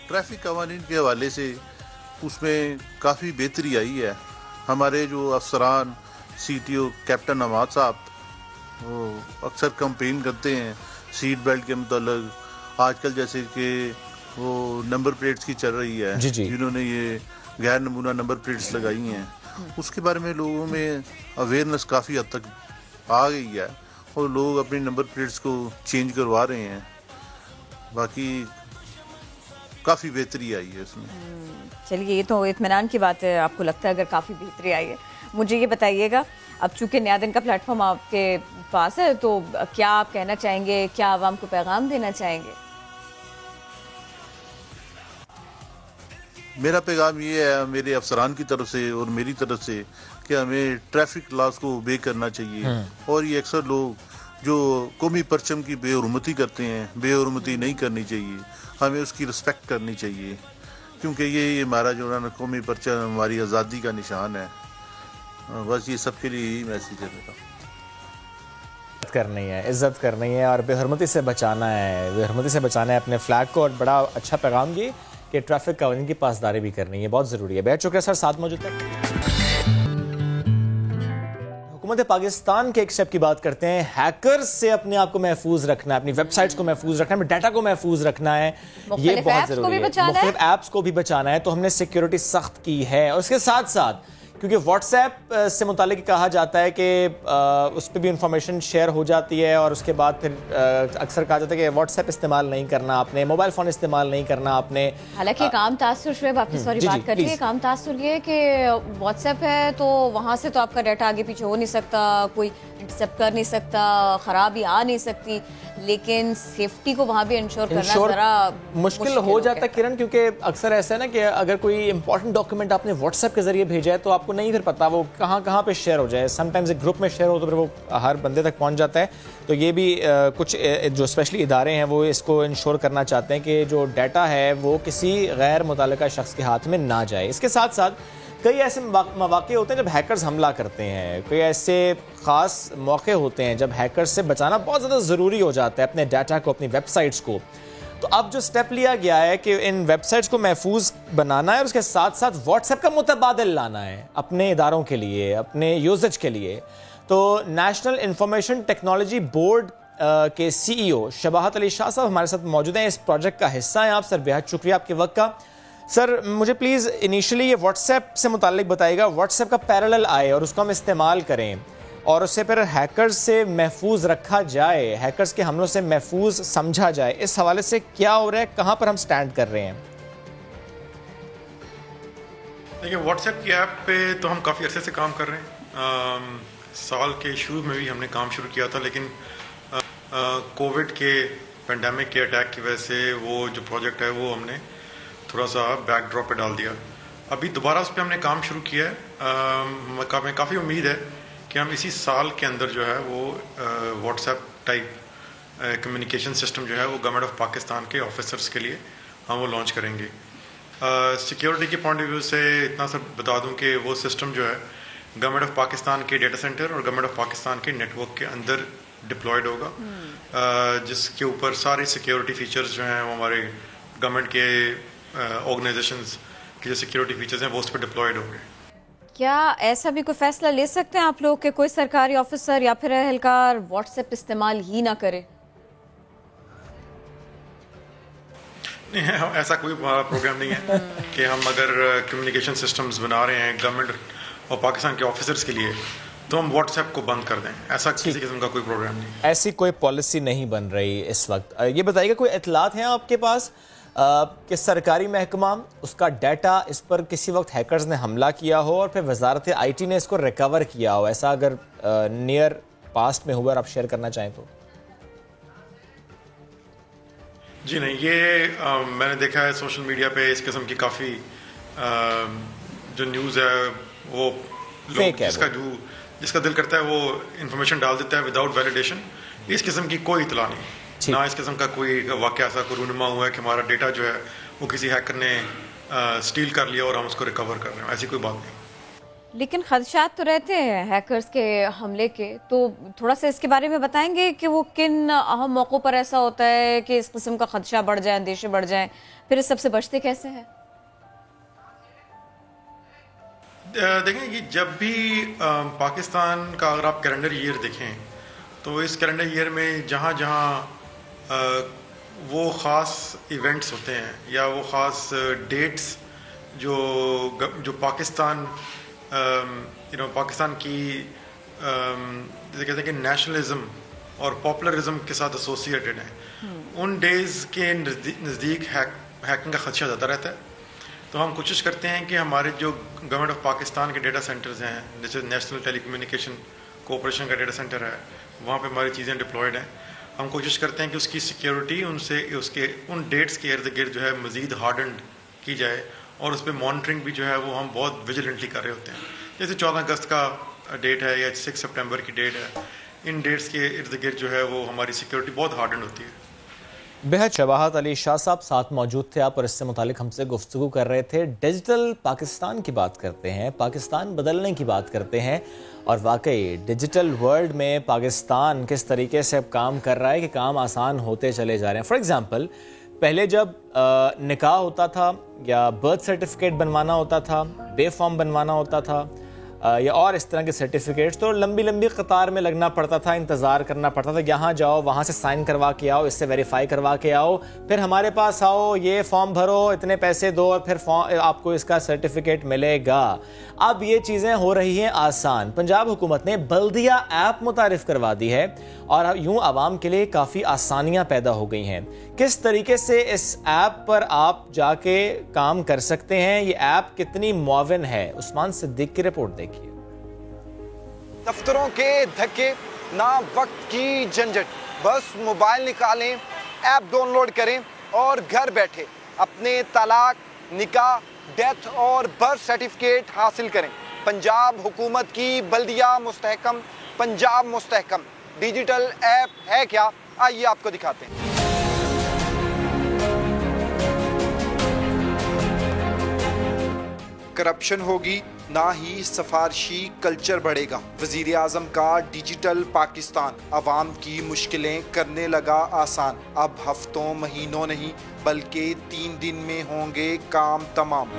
ٹریفک قوانین کے حوالے سے اس میں کافی بہتری آئی ہے. ہمارے جو افسران, C T O captain Hammad صاحب وہ اکثر کمپین کرتے ہیں سیٹ بیلٹ کے متعلق. آج کل جیسے کہ وہ نمبر پلیٹس کی چل رہی ہے, جنہوں نے یہ غیر نمونہ نمبر پلیٹس لگائی ہیں, اس کے بارے میں لوگوں میں اویئرنیس کافی حد تک آ گئی ہے اور لوگ اپنی نمبر پلیٹس کو چینج کروا رہے ہیں. باقی کافی بہتری آئی ہے اس میں. چلیے یہ تو اطمینان کی بات ہے, آپ کو لگتا ہے اگر کافی بہتری آئی ہے. مجھے یہ بتائیے گا, اب چونکہ نیا دن کا پلیٹ فارم آپ کے پاس ہے, تو کیا آپ کہنا چاہیں گے, کیا عوام کو پیغام دینا چاہیں گے؟ میرا پیغام یہ ہے میرے افسران کی طرف سے اور میری طرف سے کہ ہمیں ٹریفک لاز کو اوبے کرنا چاہیے, اور یہ اکثر لوگ جو قومی پرچم کی بے حرمتی کرتے ہیں, بے حرمتی نہیں کرنی چاہیے, ہمیں اس کی رسپیکٹ کرنی چاہیے, کیونکہ یہ ہمارا جو ہے قومی پرچم ہماری آزادی کا نشان ہے. بس یہ سب کے لیے یہی میسیج ہے میرا. کرنی ہے, عزت کرنی ہے اور بے حرمتی سے بچانا ہے, بے حرمتی سے بچانا ہے اپنے فلیگ کو. اور بڑا اچھا پیغام یہ کہ ٹریفک قوانین کی پاسداری بھی کرنی ہے, بہت ضروری ہے. بیٹھ چکے سر ساتھ موجود ہے. حکومت پاکستان کے ایک اسٹیپ کی بات کرتے ہیں. ہیکرز سے اپنے آپ کو محفوظ رکھنا ہے, اپنی ویب سائٹس کو محفوظ رکھنا ہے, ڈیٹا کو محفوظ رکھنا ہے, یہ بہت ضروری ہے. مختلف ایپس کو بھی بچانا ہے, تو ہم نے سیکیورٹی سخت کی ہے. اور اس کے ساتھ ساتھ کیونکہ واٹس ایپ سے متعلق کہا جاتا ہے کہ اس پہ بھی انفارمیشن شیئر ہو جاتی ہے, اور اس کے بعد پھر اکثر کہا جاتا ہے کہ واٹس ایپ استعمال نہیں کرنا آپ نے, موبائل فون استعمال نہیں کرنا آپ نے. حالانکہ ایک عام تاثر شعیب آپ کی سوری بات کر رہی ہے, ایک عام تاثر یہ ہے کہ واٹس ایپ ہے تو وہاں سے تو آپ کا ڈیٹا آگے پیچھے ہو نہیں سکتا, کوئی انٹرسیپٹ کر نہیں سکتا, خرابی آ نہیں سکتی, لیکن سیفٹی کو وہاں بھی انشور کرنا ذرا مشکل ہو جاتا ہے کرن, کیونکہ اکثر ایسا ہے نا کہ اگر کوئی امپورٹنٹ ڈاکیومنٹ آپ نے واٹس ایپ کے ذریعے بھیجا ہے تو آپ کو نہیں پھر پتا وہ کہاں کہاں پہ شیئر ہو جائے. سم ٹائمز ایک گروپ میں شیئر ہو تو پھر وہ ہر بندے تک پہنچ جاتا ہے. تو یہ بھی کچھ جو اسپیشلی ادارے ہیں وہ اس کو انشور کرنا چاہتے ہیں کہ جو ڈیٹا ہے وہ کسی غیر متعلقہ شخص کے ہاتھ میں نہ جائے. اس کے ساتھ ساتھ کئی ایسے مواقع ہوتے ہیں جب ہیکرز حملہ کرتے ہیں, کوئی ایسے خاص موقع ہوتے ہیں جب ہیکرز سے بچانا بہت زیادہ ضروری ہو جاتا ہے اپنے ڈیٹا کو, اپنی ویب سائٹس کو. تو اب جو سٹیپ لیا گیا ہے کہ ان ویب سائٹس کو محفوظ بنانا ہے, اور اس کے ساتھ ساتھ واٹس ایپ کا متبادل لانا ہے اپنے اداروں کے لیے, اپنے یوزج کے لیے. تو نیشنل انفارمیشن ٹیکنالوجی بورڈ کے سی ای او شباہت علی شاہ صاحب ہمارے ساتھ موجود ہیں, اس پروجیکٹ کا حصہ ہیں آپ. سر بہت شکریہ آپ کے وقت کا. سر مجھے پلیز انیشلی یہ واٹس ایپ سے متعلق بتائیے گا, واٹس ایپ کا پیرالل آئے اور اس کو ہم استعمال کریں اور اسے پھر ہیکرز سے محفوظ رکھا جائے, ہیکرز کے حملوں سے محفوظ سمجھا جائے, اس حوالے سے کیا ہو رہا ہے, کہاں پر ہم سٹینڈ کر رہے ہیں؟ دیکھیں واٹس ایپ کی ایپ پہ تو ہم کافی عرصے سے کام کر رہے ہیں. سال کے شروع میں بھی ہم نے کام شروع کیا تھا, لیکن کووڈ کے پینڈیمک کے اٹیک کی وجہ سے وہ جو پروجیکٹ ہے وہ ہم نے تھوڑا سا بیک ڈراپ پہ ڈال دیا. ابھی دوبارہ اس پہ ہم نے کام شروع کیا ہے. ہمیں کافی امید ہے کہ ہم اسی سال کے اندر جو ہے وہ what's app type communication system جو ہے وہ گورنمنٹ آف پاکستان کے آفیسرس کے لیے ہم وہ لانچ کریں گے. سیکیورٹی کے پوائنٹ آف ویو سے اتنا سا بتا دوں کہ وہ سسٹم جو ہے گورنمنٹ آف پاکستان کے ڈیٹا سینٹر اور گورنمنٹ آف پاکستان کے نیٹ ورک کے اندر ڈپلائڈ ہوگا, جس کے اوپر ساری سیکیورٹی فیچرز جو ہیں وہ ہمارے گورنمنٹ کے آرگنائزیشنز کے جو سیکیورٹی فیچرز ہیں وہ اس پہ ڈپلائڈ ہوں گے. کیا ایسا بھی کوئی فیصلہ لے سکتے ہیں آپ لوگ کہ کوئی سرکاری آفیسر یا پھر اہلکار واٹس ایپ استعمال ہی نہ کرے؟ نہیں, ایسا کوئی پروگرام نہیں ہے کہ ہم اگر کمیونیکیشن سسٹمز بنا رہے ہیں گورنمنٹ اور پاکستان کے آفیسرز کے لیے تو ہم واٹس ایپ کو بند کر دیں. ایسا کسی قسم کا کوئی پروگرام نہیں, ایسی کوئی پالیسی نہیں بن رہی اس وقت. یہ بتائیے گا کوئی اطلاعات ہیں آپ کے پاس کہ سرکاری محکمہ اس کا ڈیٹا اس پر کسی وقت ہیکرز نے حملہ کیا ہو اور پھر وزارت آئی ٹی نے اس کو ریکور کیا ہو, ایسا اگر نیئر پاسٹ میں ہوا اور آپ شیئر کرنا چاہیں تو؟ جی نہیں، یہ میں نے دیکھا ہے سوشل میڈیا پہ اس قسم کی کافی جو نیوز ہے وہ لوگ جس کا دل کرتا ہے وہ انفارمیشن ڈال دیتا ہے وداؤٹ ویلیڈیشن. اس قسم کی کوئی اطلاع نہیں، نہ اس قسم کا کوئی واقعہ ایسا کوئی رونما ہوا ہے کہ ہمارا ڈیٹا جو ہے وہ کسی ہیکر نے اسٹیل کر لیا اور ہم اس کو ریکور کر رہے ہیں، ایسی کوئی بات نہیں. لیکن خدشات تو رہتے ہیں ہیکرز کے حملے کے، تو تھوڑا سا اس کے بارے میں بتائیں گے کہ وہ کن اہم موقعوں پر ایسا ہوتا ہے کہ اس قسم کا خدشہ بڑھ جائے، اندیشے بڑھ جائیں، پھر اس سب سے بچتے کیسے ہیں؟ دیکھیں کہ جب بھی پاکستان کا اگر آپ کیلنڈر ایئر دیکھیں تو اس کیلنڈر ایئر میں جہاں جہاں وہ خاص ایونٹس ہوتے ہیں یا وہ خاص ڈیٹس جو پاکستان پاکستان کی جیسے کہتے ہیں کہ نیشنلزم اور پاپولرزم کے ساتھ ایسوسیٹیڈ ہیں، ان ڈیز کے نزدیک ہیکنگ کا خدشہ زیادہ رہتا ہے. تو ہم کوشش کرتے ہیں کہ ہمارے جو گورنمنٹ آف پاکستان کے ڈیٹا سینٹرز ہیں، جیسے نیشنل ٹیلی کمیونیکیشن کوآپریشن کا ڈیٹا سینٹر ہے، وہاں پہ ہماری چیزیں ڈپلائڈ ہیں. ہم کوشش کرتے ہیں کہ اس کی سیکیورٹی ان ڈیٹس کے ارد گرد جو ہے مزید ہارڈنڈ کی جائے، اور اس پہ مانیٹرنگ بھی جو ہے وہ ہم بہت ویجیلنٹلی کر رہے ہوتے ہیں. جیسے 14 اگست کا ڈیٹ ہے یا 6 سپٹمبر کی ڈیٹ ہے، ان ڈیٹس کے ارد گرد جو ہے وہ ہماری سیکیورٹی بہت ہارڈنڈ ہوتی ہے. بہت شواہت علی شاہ صاحب ساتھ موجود تھے آپ، اور اس سے متعلق ہم سے گفتگو کر رہے تھے. ڈیجیٹل پاکستان کی بات کرتے ہیں، پاکستان بدلنے کی بات کرتے ہیں، اور واقعی ڈیجیٹل ورلڈ میں پاکستان کس طریقے سے اب کام کر رہا ہے کہ کام آسان ہوتے چلے جا رہے ہیں. فار ایگزامپل پہلے جب نکاح ہوتا تھا یا برتھ سرٹیفکیٹ بنوانا ہوتا تھا، بے فارم بنوانا ہوتا تھا یا اور اس طرح کے سرٹیفکیٹس، تو لمبی لمبی قطار میں لگنا پڑتا تھا، انتظار کرنا پڑتا تھا. یہاں جاؤ، وہاں سے سائن کروا کے آؤ، اس سے ویریفائی کروا کے آؤ، پھر ہمارے پاس آؤ، یہ فارم بھرو، اتنے پیسے دو، اور پھر آپ کو اس کا سرٹیفکیٹ ملے گا. اب یہ چیزیں ہو رہی ہیں آسان. پنجاب حکومت نے بلدیہ ایپ متعارف کروا دی ہے، اور یوں عوام کے لیے کافی آسانیاں پیدا ہو گئی ہیں. کس طریقے سے اس ایپ پر آپ جا کے کام کر سکتے ہیں، یہ ایپ کتنی معاون ہے، عثمان صدیق کی رپورٹ دیکھیے. دفتروں کے دھکے، نہ وقت کی جھنجھٹ، بس موبائل نکالیں، ایپ ڈاؤن لوڈ کریں اور گھر بیٹھے اپنے طلاق، نکاح، ڈیتھ اور برتھ سرٹیفکیٹ حاصل کریں. پنجاب حکومت کی بلدیہ مستحکم پنجاب مستحکم ڈیجیٹل ایپ ہے کیا؟ آئیے آپ کو دکھاتے ہیں. کرپشن ہوگی، نہ ہی سفارشی کلچر بڑھے گا. وزیر اعظم کا ڈیجیٹل پاکستان عوام کی مشکلیں کرنے لگا آسان. اب ہفتوں مہینوں نہیں بلکہ 3 دن میں ہوں گے کام تمام.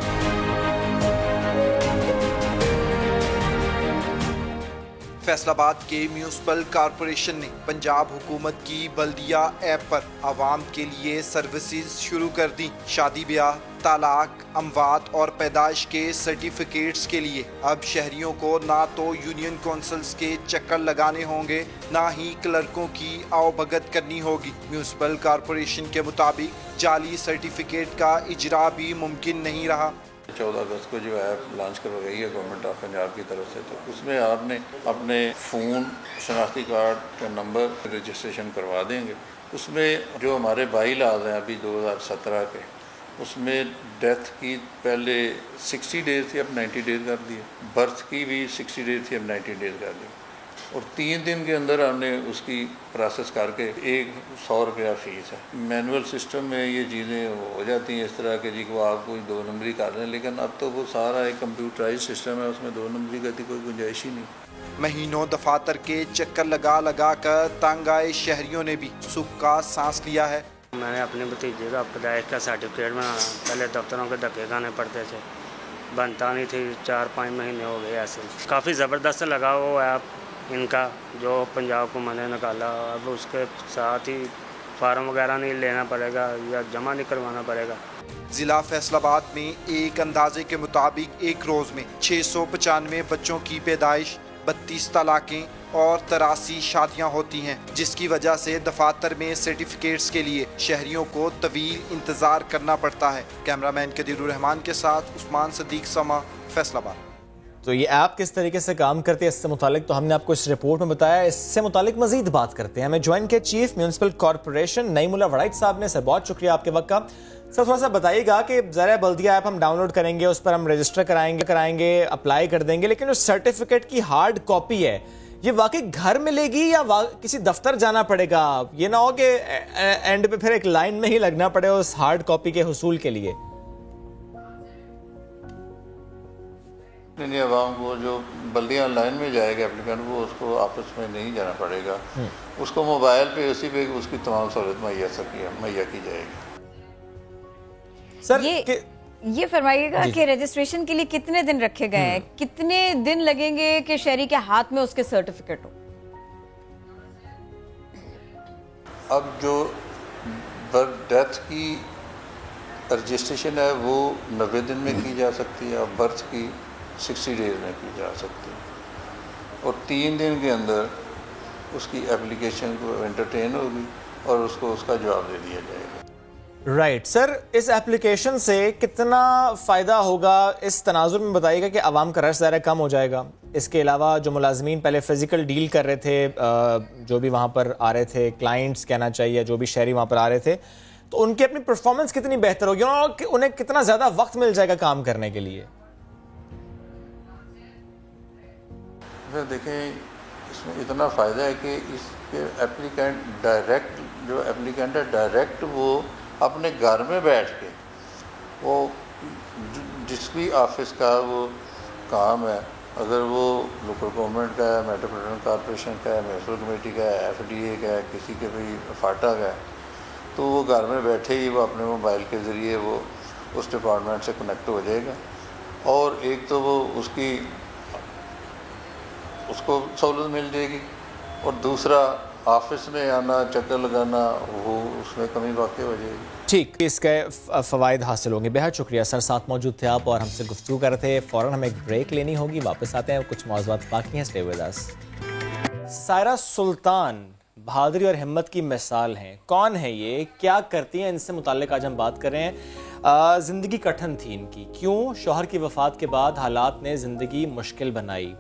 فیصل آباد کے میونسپل کارپوریشن نے پنجاب حکومت کی بلدیہ ایپ پر عوام کے لیے سروسز شروع کر دی. شادی بیاہ، طلاق، اموات اور پیدائش کے سرٹیفکیٹس کے لیے اب شہریوں کو نہ تو یونین کونسلز کے چکر لگانے ہوں گے، نہ ہی کلرکوں کی آؤ بھگت کرنی ہوگی. میونسپل کارپوریشن کے مطابق جعلی سرٹیفکیٹ کا اجرا بھی ممکن نہیں رہا. 14 اگست کو جو ایپ لانچ کروائی ہے گورنمنٹ آف پنجاب کی طرف سے، تو اس میں آپ نے اپنے فون، شناختی کارڈ کا نمبر رجسٹریشن کروا دیں گے. اس میں جو ہمارے بائی لاز ہیں ابھی 2017 کے، اس میں ڈیتھ کی پہلے 60 ڈیز تھی، اب 90 ڈیز کر دی. برتھ کی بھی 60 ڈیز تھی، اب 90 ڈیز کر دی. اور 3 دن کے اندر ہم نے اس کی پروسیس کر کے 100 روپیہ فیس ہے. مینول سسٹم میں یہ چیزیں ہو جاتی ہیں اس طرح کہ جی وہ آپ کوئی 2 نمبری کر لیں، لیکن اب تو وہ سارا ایک کمپیوٹرائز سسٹم ہے، اس میں 2 نمبری کا کوئی گنجائش ہی نہیں. مہینوں دفاتر کے چکر لگا لگا کر تنگ آئے شہریوں نے بھی سکھ کا سانس لیا ہے. میں نے اپنے بھتیجے کا پیدائش کا سرٹیفکیٹ بنانا، پہلے دفتروں کے دھکے کھانے پڑتے تھے، بنتا نہیں تھی. 4-5 مہینے ہو گئے ایسے. کافی زبردست لگا وہ ایپ ان کا جو پنجاب کو میں نے نکالا. اب اس کے ساتھ ہی فارم وغیرہ نہیں لینا پڑے گا یا جمع نہیں کروانا پڑے گا. ضلع فیصل آباد میں ایک اندازے کے مطابق ایک روز میں 695 بچوں کی پیدائش، 32 طلاقیں اور 83 شادیاں ہوتی ہیں، جس کی وجہ سے دفاتر میں سرٹیفکیٹس کے لیے شہریوں کو طویل انتظار کرنا پڑتا ہے. کیمرہ مین قدیر الرحمان کے ساتھ عثمان صدیق سما، فیصل آباد. تو یہ ایپ کس طریقے سے کام کرتی ہے اس سے متعلق تو ہم نے آپ کو اس رپورٹ میں بتایا. اس سے متعلق مزید بات کرتے ہیں. ہمیں جوائن کے چیف میونسپل کارپوریشن نعیم اللہ وڑائچ صاحب نے. سر بہت شکریہ آپ کے وقت کا. سر تھوڑا سا بتائیے گا کہ ذرا بلدیہ ایپ ہم ڈاؤن لوڈ کریں گے, اس پر ہم رجسٹر کرائیں گے, اپلائی کر دیں گے, لیکن جو سرٹیفکیٹ کی ہارڈ کاپی ہے یہ واقعی گھر ملے گی یا کسی دفتر جانا پڑے گا؟ یہ نہ ہو کہ اینڈ پہ پھر ایک لائن میں ہی لگنا پڑے اس ہارڈ کاپی کے حصول کے لیے. نہیں, عوام کو جو بلدیہ آن لائن میں جائے گا اپلیکینٹ, وہ اس کو آفس میں نہیں جانا پڑے گا, اس کو موبائل پہ اسی پہ اس کی تمام سہولت مہیا کی جائے گی. سر یہ فرمائیے گا کہ رجسٹریشن کے لیے کتنے دن رکھے گئے ہیں, کتنے دن لگیں گے کہ شہری کے ہاتھ میں اس کے سرٹیفکیٹ ہو؟ اب جو برتھ ڈیتھ کی رجسٹریشن ہے وہ 90 دن میں کی جا سکتی ہے, اور برتھ کی 60 ڈیز میں کی جا سکتی ہے, اور 3 دن کے اندر اس کی اپلیکیشن کو انٹرٹین ہوگی اور اس کو اس کا جواب دے دیا جائے گا. رائٹ. سر اس ایپلیکیشن سے کتنا فائدہ ہوگا اس تناظر میں بتائیے گا کہ عوام کا رش ظاہر کم ہو جائے گا. اس کے علاوہ جو ملازمین پہلے فزیکل ڈیل کر رہے تھے, جو بھی وہاں پر آ رہے تھے, کلائنٹس کہنا چاہیے, جو بھی شہری وہاں پر آ رہے تھے, تو ان کی اپنی پرفارمنس کتنی بہتر ہوگی, انہیں کتنا زیادہ وقت مل جائے گا کام کرنے کے لیے؟ دیکھیں اس میں اتنا فائدہ ہے کہ اس کے اپلیکینٹ ہے ڈائریکٹ وہ اپنے گھر میں بیٹھ کے وہ جس بھی آفس کا وہ کام ہے, اگر وہ لوکل گورنمنٹ کا ہے, میٹروپولیٹن کارپوریشن کا ہے, میونسپل کمیٹی کا ہے, FDA کا ہے, کسی کے بھی فاٹا کا ہے, تو وہ گھر میں بیٹھے ہی وہ اپنے موبائل کے ذریعے وہ اس ڈپارٹمنٹ سے کنیکٹ ہو جائے گا. اور ایک تو وہ اس کو سہولت مل جائے گی, اور دوسرا آفس میں آنا, چکر لگانا, وہ اس میں کمی واقع ہو جائے گی. ٹھیک, اس کے فوائد حاصل ہوں گے. بہت شکریہ سر, ساتھ موجود تھے آپ اور ہم سے گفتگو کر رہے تھے. فوراً ہمیں ایک بریک لینی ہوگی, واپس آتے ہیں, کچھ موضوعات باقی ہیں. Stay with us. Saira Sultan بہادری اور ہمت کی مثال ہیں. کون ہے یہ, کیا کرتی ہیں, ان سے متعلق آج ہم بات کر رہے ہیں. زندگی کٹھن تھی ان کی, کیوں؟ شوہر کی وفات کے بعد حالات نے زندگی مشکل بنائی.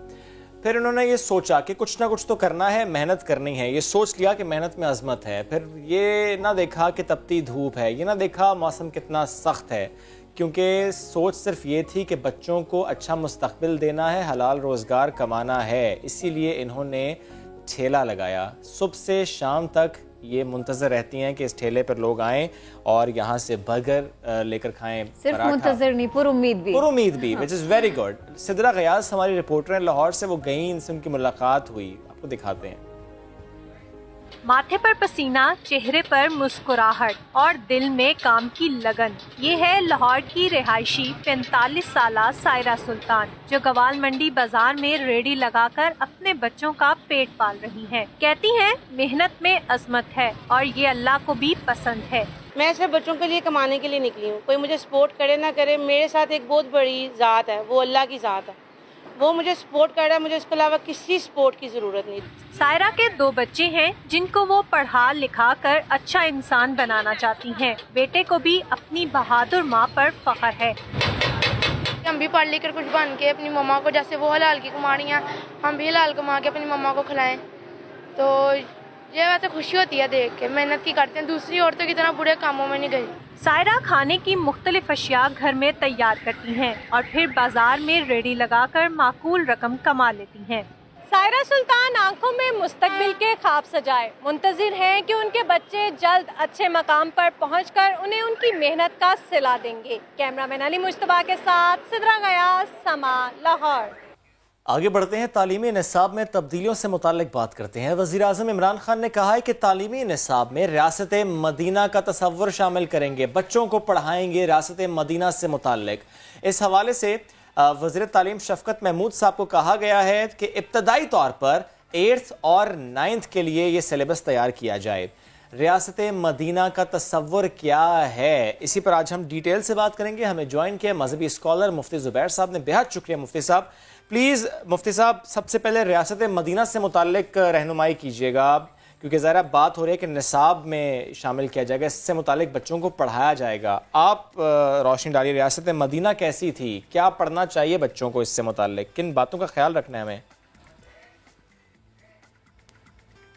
پھر انہوں نے یہ سوچا کہ کچھ نہ کچھ تو کرنا ہے, محنت کرنی ہے. یہ سوچ لیا کہ محنت میں عظمت ہے. پھر یہ نہ دیکھا کہ تپتی دھوپ ہے, یہ نہ دیکھا موسم کتنا سخت ہے, کیونکہ سوچ صرف یہ تھی کہ بچوں کو اچھا مستقبل دینا ہے, حلال روزگار کمانا ہے. اسی لیے انہوں نے ٹھیلا لگایا. صبح سے شام تک یہ منتظر رہتی ہیں کہ اس ٹھیلے پر لوگ آئیں اور یہاں سے برگر لے کر کھائیں. صرف منتظر نہیں, پر امید بھی which is very good. Sidra غیاث ہماری رپورٹر ہیں لاہور سے, وہ گئیں, ان سے ان کی ملاقات ہوئی, آپ کو دکھاتے ہیں. ماتھے پر پسینہ, چہرے پر مسکراہٹ اور دل میں کام کی لگن. یہ ہے لاہور کی رہائشی 45 سالہ سائرہ سلطان, جو گوال منڈی بازار میں ریڑھی لگا کر اپنے بچوں کا پیٹ پال رہی ہیں. کہتی ہیں محنت میں عظمت ہے اور یہ اللہ کو بھی پسند ہے. میں صرف بچوں کے لیے کمانے کے لیے نکلی ہوں. کوئی مجھے سپورٹ کرے نہ کرے, میرے ساتھ ایک بہت بڑی ذات ہے, وہ اللہ کی ذات ہے. وہ مجھے سپورٹ کر رہا ہے, مجھے اس کے علاوہ کسی سپورٹ کی ضرورت نہیں. سائرہ کے 2 بچے ہیں جن کو وہ پڑھا لکھا کر اچھا انسان بنانا چاہتی ہیں. بیٹے کو بھی اپنی بہادر ماں پر فخر ہے. ہم بھی پڑھ لکھ کر کچھ بن کے اپنی مما کو, جیسے وہ حلال کی کما رہی ہیں, ہم بھی حلال کما کے اپنی مما کو کھلائیں. تو یہ ویسے خوشی ہوتی ہے دیکھ کے. محنت کی کرتے ہیں, دوسری عورتوں کی طرح برے کاموں میں نہیں گئی. سائرہ کھانے کی مختلف اشیاء گھر میں تیار کرتی ہیں اور پھر بازار میں ریڑھی لگا کر معقول رقم کما لیتی ہیں. سائرہ سلطان آنکھوں میں مستقبل کے خواب سجائے منتظر ہیں کہ ان کے بچے جلد اچھے مقام پر پہنچ کر انہیں ان کی محنت کا صلہ دیں گے. کیمرہ مین علی مجتبیٰ کے ساتھ سدرا غیاث, سما, لاہور. آگے بڑھتے ہیں, تعلیمی نصاب میں تبدیلیوں سے متعلق بات کرتے ہیں. وزیر اعظم عمران خان نے کہا ہے کہ تعلیمی نصاب میں ریاست مدینہ کا تصور شامل کریں گے, بچوں کو پڑھائیں گے ریاست مدینہ سے متعلق. اس حوالے سے وزیر تعلیم شفقت محمود صاحب کو کہا گیا ہے کہ ابتدائی طور پر 8th اور 9th کے لیے یہ سلیبس تیار کیا جائے. ریاست مدینہ کا تصور کیا ہے, اسی پر آج ہم ڈیٹیل سے بات کریں گے. ہمیں جوائن کیا مذہبی اسکالر مفتی زبیر صاحب نے. بہت شکریہ مفتی صاحب. پلیز مفتی صاحب, سب سے پہلے ریاست مدینہ سے متعلق رہنمائی کیجیے گا, کیونکہ ذرا بات ہو رہی ہے کہ نصاب میں شامل کیا جائے گا، اس سے متعلق بچوں کو پڑھایا جائے گا. آپ روشنی ڈالیے، ریاست مدینہ کیسی تھی، کیا پڑھنا چاہیے بچوں کو، اس سے متعلق کن باتوں کا خیال رکھنا ہے ہمیں؟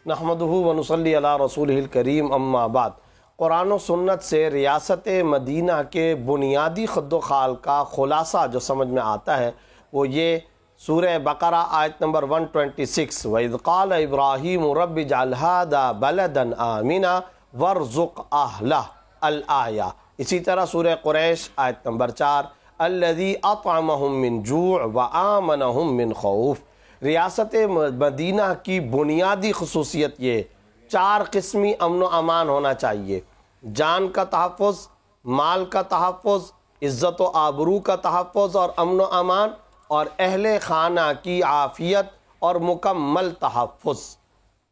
نحمدہ و نصلی علی رسولہ الکریم، اما بعد. قرآن و سنت سے ریاست مدینہ کے بنیادی خد و خال کا خلاصہ جو سمجھ میں آتا ہے وہ یہ سورہ بقرہ آیت نمبر 126 وَإِذْ قَالَ إِبْرَاهِيمُ رَبِّ اجْعَلْ هَٰذَا بَلَدًا آمِنًا وَارْزُقْ أَهْلَهُ الآیہ. اسی طرح سورہ قریش آیت نمبر 4 الَّذِي أَطْعَمَهُم مِّن جُوعٍ وَآمَنَهُم مِّن خَوْفٍ. ریاست مدینہ کی بنیادی خصوصیت یہ 4 قسمی امن و امان ہونا چاہیے: جان کا تحفظ، مال کا تحفظ، عزت و آبرو کا تحفظ اور امن و امان، اور اہل خانہ کی عافیت اور مکمل تحفظ،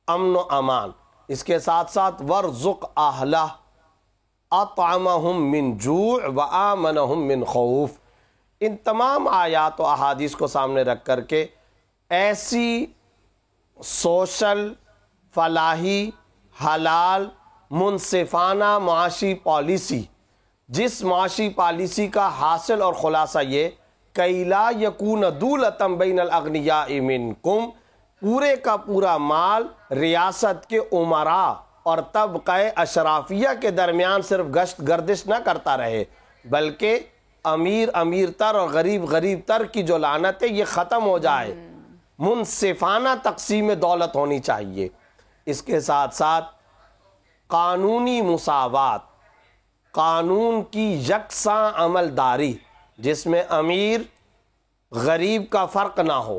امن و امان. اس کے ساتھ ساتھ وَارْزُقْ أَهْلَهُ أَطْعَمَهُم مِّن جُوعٍ وَآمَنَهُم مِّن خَوْفٍ. ان تمام آیات و احادیث کو سامنے رکھ کر کے ایسی سوشل، فلاحی، حلال، منصفانہ معاشی پالیسی، جس معاشی پالیسی کا حاصل اور خلاصہ یہ کَإِ لَا يَكُونَ دُولَةً بَيْنَ الْأَغْنِيَاءِ مِنْكُمْ، پورے کا پورا مال ریاست کے امراء اور طبقہ اشرافیہ کے درمیان صرف گشت گردش نہ کرتا رہے، بلکہ امیر تر اور غریب تر کی جو لعنت ہے یہ ختم ہو جائے. منصفانہ تقسیم دولت ہونی چاہیے. اس کے ساتھ ساتھ قانونی مساوات، قانون کی یکساں عملداری، جس میں امیر غریب کا فرق نہ ہو.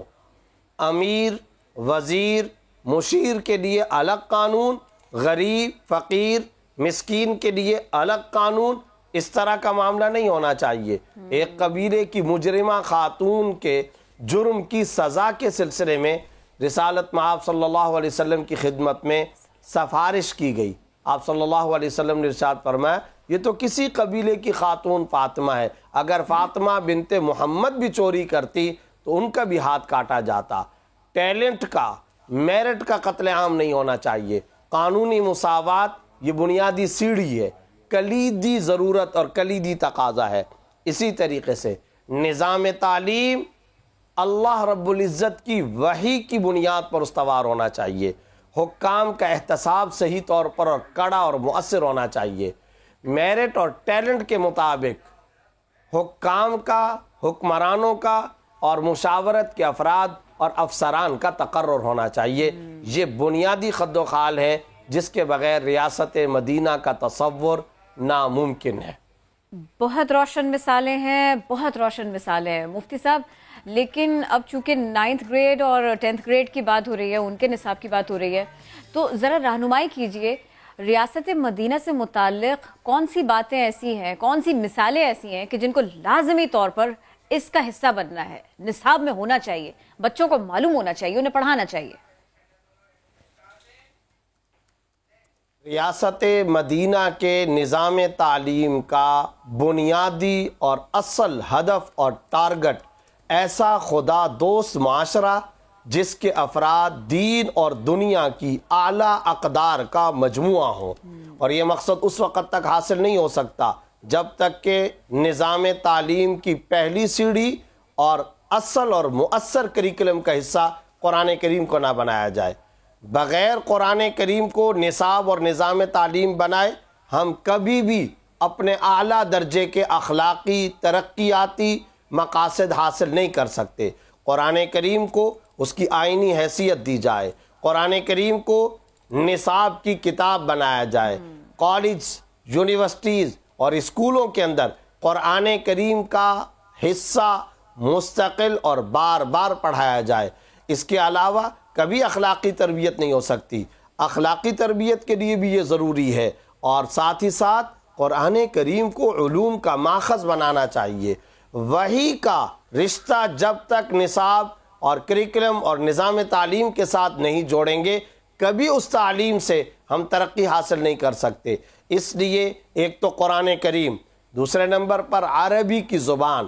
امیر، وزیر، مشیر کے لیے الگ قانون، غریب، فقیر، مسکین کے لیے الگ قانون. اس طرح کا معاملہ نہیں ہونا چاہیے. ایک قبیلے کی مجرمہ خاتون کے جرم کی سزا کے سلسلے میں رسالت مآب صلی اللہ علیہ وسلم کی خدمت میں سفارش کی گئی. آپ صلی اللہ علیہ وسلم نے ارشاد فرمایا یہ تو کسی قبیلے کی خاتون فاطمہ ہے، اگر فاطمہ بنت محمد بھی چوری کرتی تو ان کا بھی ہاتھ کاٹا جاتا. ٹیلنٹ کا، میرٹ کا قتل عام نہیں ہونا چاہیے. قانونی مساوات یہ بنیادی سیڑھی ہے، کلیدی ضرورت اور کلیدی تقاضا ہے. اسی طریقے سے نظام تعلیم اللہ رب العزت کی وحی کی بنیاد پر استوار ہونا چاہیے. حکام کا احتساب صحیح طور پر اور کڑا اور مؤثر ہونا چاہیے. میرٹ اور ٹیلنٹ کے مطابق حکام کا، حکمرانوں کا اور مشاورت کے افراد اور افسران کا تقرر ہونا چاہیے. یہ بنیادی خد و خال ہے جس کے بغیر ریاست مدینہ کا تصور ناممکن ہے. بہت روشن مثالیں ہیں، بہت روشن مثالیں ہیں مفتی صاحب. لیکن اب چونکہ 9th گریڈ اور 10th گریڈ کی بات ہو رہی ہے، ان کے نصاب کی بات ہو رہی ہے، تو ذرا رہنمائی کیجئے ریاست مدینہ سے متعلق کون سی باتیں ایسی ہیں، کون سی مثالیں ایسی ہیں کہ جن کو لازمی طور پر اس کا حصہ بننا ہے، نصاب میں ہونا چاہیے، بچوں کو معلوم ہونا چاہیے، انہیں پڑھانا چاہیے. ریاست مدینہ کے نظام تعلیم کا بنیادی اور اصل ہدف اور ٹارگٹ ایسا خدا دوست معاشرہ جس کے افراد دین اور دنیا کی اعلیٰ اقدار کا مجموعہ ہوں. اور یہ مقصد اس وقت تک حاصل نہیں ہو سکتا جب تک کہ نظام تعلیم کی پہلی سیڑھی اور اصل اور مؤثر کریکولم کا حصہ قرآن کریم کو نہ بنایا جائے. بغیر قرآن کریم کو نصاب اور نظام تعلیم بنائے ہم کبھی بھی اپنے اعلیٰ درجے کے اخلاقی ترقیاتی مقاصد حاصل نہیں کر سکتے. قرآن کریم کو اس کی آئینی حیثیت دی جائے، قرآن کریم کو نصاب کی کتاب بنایا جائے، کالج، یونیورسٹیز اور اسکولوں کے اندر قرآن کریم کا حصہ مستقل اور بار بار پڑھایا جائے. اس کے علاوہ کبھی اخلاقی تربیت نہیں ہو سکتی. اخلاقی تربیت کے لیے بھی یہ ضروری ہے، اور ساتھ ہی ساتھ قرآن کریم کو علوم کا ماخذ بنانا چاہیے. وحی کا رشتہ جب تک نصاب اور کریکولم اور نظام تعلیم کے ساتھ نہیں جوڑیں گے کبھی اس تعلیم سے ہم ترقی حاصل نہیں کر سکتے. اس لیے ایک تو قرآن کریم، دوسرے نمبر پر عربی کی زبان،